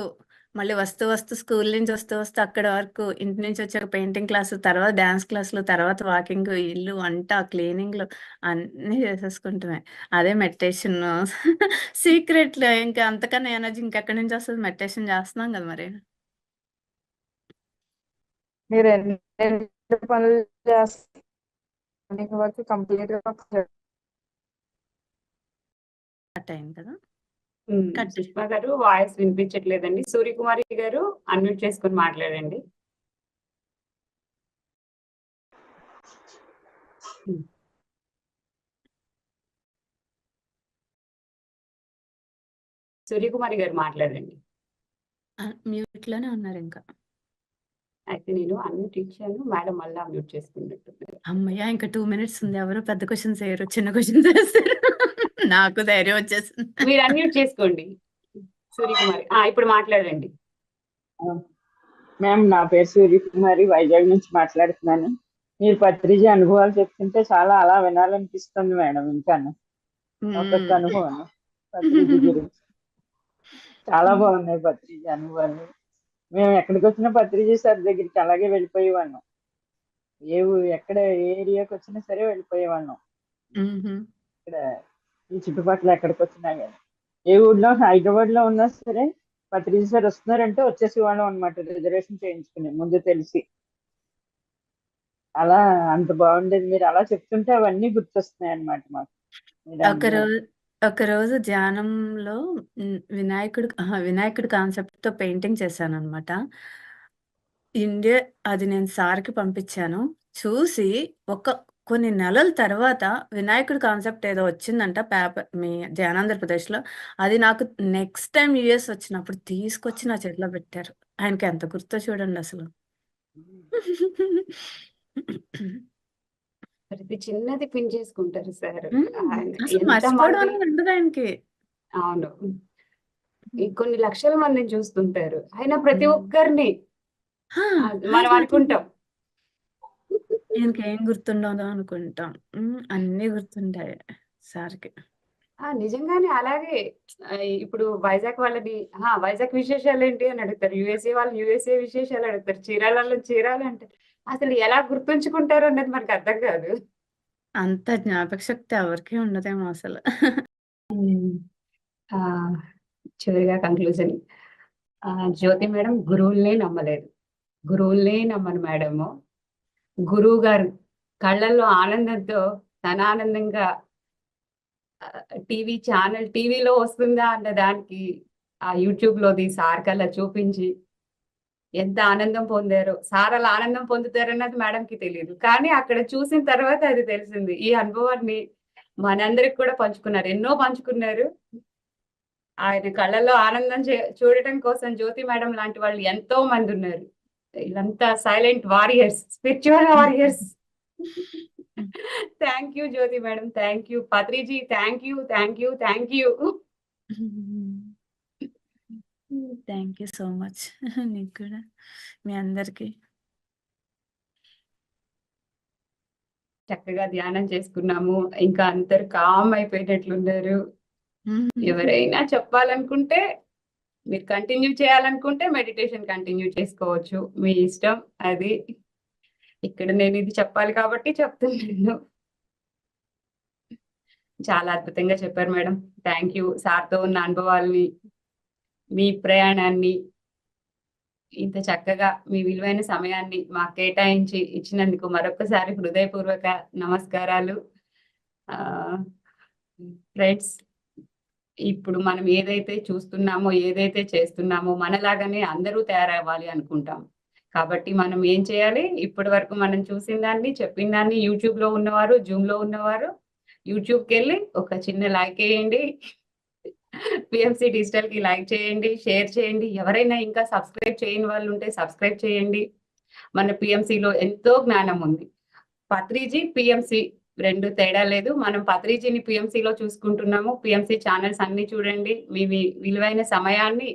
మళ్ళీ వస్తూ స్కూల్ నుంచి వస్తూ అక్కడ వర్కు, ఇంటి నుంచి వచ్చాక పెయింటింగ్ క్లాసు, తర్వాత డాన్స్ క్లాసులు, తర్వాత వాకింగు, ఇల్లు, వంట, క్లీనింగ్‌లు అన్నీ చేసేసుకుంటమే. అదే మెడిటేషను. సీక్రెట్‌లో ఇంకా అంతకన్నా ఎనర్జీ ఇంకెక్కడి నుంచి వస్తది? మెడిటేషన్ చేస్తున్నాం కదా మరి. మీరు ఎన్ని పనులు చేస్తారు? మార్నింగ్ వరకు కంప్లీట్ గా కట్ అయింది కదా! కట్ సుష్మా గారు వాయిస్ వినిపించట్లేదండి. సూర్యకుమారి గారు అన్మ్యూట్ చేసుకొని మాట్లాడండి. సూర్యకుమారి గారు మాట్లాడండి. మ్యూట్‌లోనే ఉన్నారింకా. అయితే నేను అన్మ్యూట్ ఇచ్చాను, మేడం మళ్ళీ అన్మ్యూట్ చేసుకున్నట్టున్నారు. హమ్మయ్య! ఇంక 2 మినిట్స్ ఉంది. ఎవరు పెద్ద క్వెషన్స్ ఎయ్యరు. చిన్న క్వెషన్స్ ఏస్తారు. నాకు ధైర్యం వచ్చేసింది. మీరు అన్మ్యూట్ చేసుకోండి సూర్యకుమారి. ఇప్పుడు మాట్లాడండి. మ్యామ్ నా పేరు సూర్యకుమారి, వైజాగ్ నుంచి మాట్లాడుతున్నాను. మీరు పత్రిజీ అనుభవాలు చెప్తుంటే చాలా అలా వినాలనిపిస్తుంది మేడం. ఇంకాను ఒక్కొక్క అనుభవం పత్రిజీ గురించి చాలా బాగున్నాయి. పత్రిజీ అనుభవాలు మేము ఎక్కడికి వచ్చినా పత్రిజీ సార్ దగ్గరికి అలాగే వెళ్ళిపోయేవాళ్ళం. ఎక్కడ ఏ ఏరియాకి వచ్చినా సరే వెళ్ళిపోయేవాళ్ళం. ఇక్కడ ఈ చుట్టుపక్కల ఎక్కడికి వచ్చినా కానీ, ఏ ఊళ్ళో హైదరాబాద్ లో ఉన్నా సరే పత్రిజీ సార్ వస్తున్నారంటే వచ్చేసేవాళ్ళం అనమాట, రిజర్వేషన్ చేయించుకుని ముందు తెలిసి. అలా అంత బాగుండేది. మీరు అలా చెప్తుంటే అవన్నీ గుర్తొస్తున్నాయి అన్నమాట మాకు. ఒకరోజు ధ్యానంలో వినాయకుడి కాన్సెప్ట్‌తో పెయింటింగ్ చేశాననమాట. అది నేను సార్‌కి పంపించాను. చూసి కొన్ని నెలల తర్వాత వినాయకుడి కాన్సెప్ట్ ఏదో వచ్చిందంట పేపర్ మీ ఆంధ్రప్రదేశ్లో. అది నాకు నెక్స్ట్ టైం యూఎస్ వచ్చినప్పుడు తీసుకొచ్చి నా చేతిలో పెట్టారు. ఆయనకి ఎంత గుర్తో చూడండి అసలు. ప్రతి చిన్నది పిన్ చేసుకుంటారు సార్. ఆయన అసలు ఎంత మర్చిపోవడం మంది అనేది ఉండదు ఆయనకి. అవును. ఈ కొన్ని లక్షల మందిని చూస్తుంటారు. ఆయన ప్రతి ఒక్కరిని హా, మనం అనుకుంటాం. ఈయనకి ఏం గుర్తుండదో అనుకుంటాం. అన్నీ గుర్తుంటాయి సార్కి. నిజంగానే అలాగే. ఇప్పుడు వైజాగ్ వాళ్ళని వైజాగ్ విశేషాలు ఏంటి అని అడుగుతారు. యుఎస్ఏ వాళ్ళు యుఎస్ఏ విశేషాలు అడుగుతారు. చీరాలలో చీరాలు అంటారు. అసలు ఎలా గుర్తుంచుకుంటారు అన్నది మనకు అర్థం కాదు. అంత జ్ఞాపక శక్తి ఎవరికి ఉండదేమో అసలు. ఆ, చివరిగా కంక్లూజన్. జ్యోతి మేడం గురువుల్నే నమ్మలేదు. గురువుల్నే నమ్మను మేడము. గురువు గారు కళ్ళల్లో ఆనందంతో తన ఆనందంగా టీవీలో వస్తుందా అన్న దానికి ఆ యూట్యూబ్ లోది సార్ కల్లా చూపించి ఎంత ఆనందం పొందారో. సార్ అలా ఆనందం పొందుతారన్నది మేడంకి తెలియదు, కానీ అక్కడ చూసిన తర్వాత అది తెలిసింది. ఈ అనుభవాన్ని మనందరికి కూడా పంచుకున్నారు, ఎన్నో పంచుకున్నారు. ఆయన కళ్ళల్లో ఆనందం చూడటం కోసం జ్యోతి మేడం లాంటి వాళ్ళు ఎంతో మంది ఉన్నారు. వీళ్ళంతా silent warriors, spiritual warriors. Thank you Jyothi madam, thank you Patriji, thank you, thank you, thank you. Thank you so much. నీకు కూడా, మీ అందరికి. చక్కగా ధ్యానం చేసుకున్నాము. ఇంకా అందరు కామ్ అయిపోయినట్లున్నారు. ఎవరైనా చెప్పాలనుకుంటే, మీరు కంటిన్యూ చేయాలనుకుంటే మెడిటేషన్ కంటిన్యూ చేసుకోవచ్చు, మీ ఇష్టం అది. ఇక్కడ నేను ఇది చెప్పాలి కాబట్టి చెప్తున్నాను. చాలా అద్భుతంగా చెప్పారు మేడం. Thank you. సార్తో ఉన్న అనుభవాల్ని, మీ ప్రయాణాన్ని ఇంత చక్కగా మీ విలువైన సమయాన్ని మాకు కేటాయించి ఇచ్చినందుకు మరొకసారి హృదయపూర్వక నమస్కారాలు. ఫ్రెండ్స్, ఇప్పుడు మనం ఏదైతే చూస్తున్నామో, ఏదైతే చేస్తున్నామో మనలాగానే అందరూ తయారవ్వాలి అనుకుంటాం. కాబట్టి మనం ఏం చేయాలి? ఇప్పటి వరకు మనం చూసిన దాన్ని, చెప్పిన దాన్ని యూట్యూబ్ లో ఉన్నవారు, జూమ్ లో ఉన్నవారు యూట్యూబ్కి వెళ్ళి ఒక చిన్న లైక్ వేయండి. పిఎంసి డిజిటల్ కి లైక్ చేయండి, షేర్ చేయండి. ఎవరైనా ఇంకా సబ్స్క్రైబ్ చేయని వాళ్ళు ఉంటే సబ్స్క్రైబ్ చేయండి. మన పిఎంసిలో ఎంతో జ్ఞానం ఉంది. పత్రిజీ, పిఎంసి రెండు తేడా లేదు. మనం పత్రిజీని పిఎంసిలో చూసుకుంటున్నాము. పిఎంసి ఛానల్స్ అన్ని చూడండి. మీ విలువైన సమయాన్ని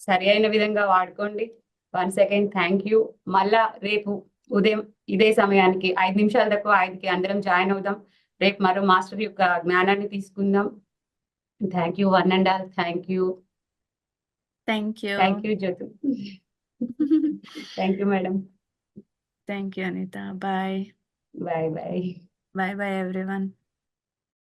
సరి అయిన విధంగా వాడుకోండి. Once again thank you. మళ్ళా రేపు ఉదయం ఇదే సమయానికి 5 నిమిషాల తక్కువ 5కి అందరం జాయిన్ అవుదాం. రేపు మరో మాస్టర్ యొక్క జ్ఞానాన్ని తీసుకుందాం. Thank you one and all. Thank you. Thank you. Thank you Jyothi. Thank you madam. Thank you Anitha. Bye. Bye bye. Bye bye everyone.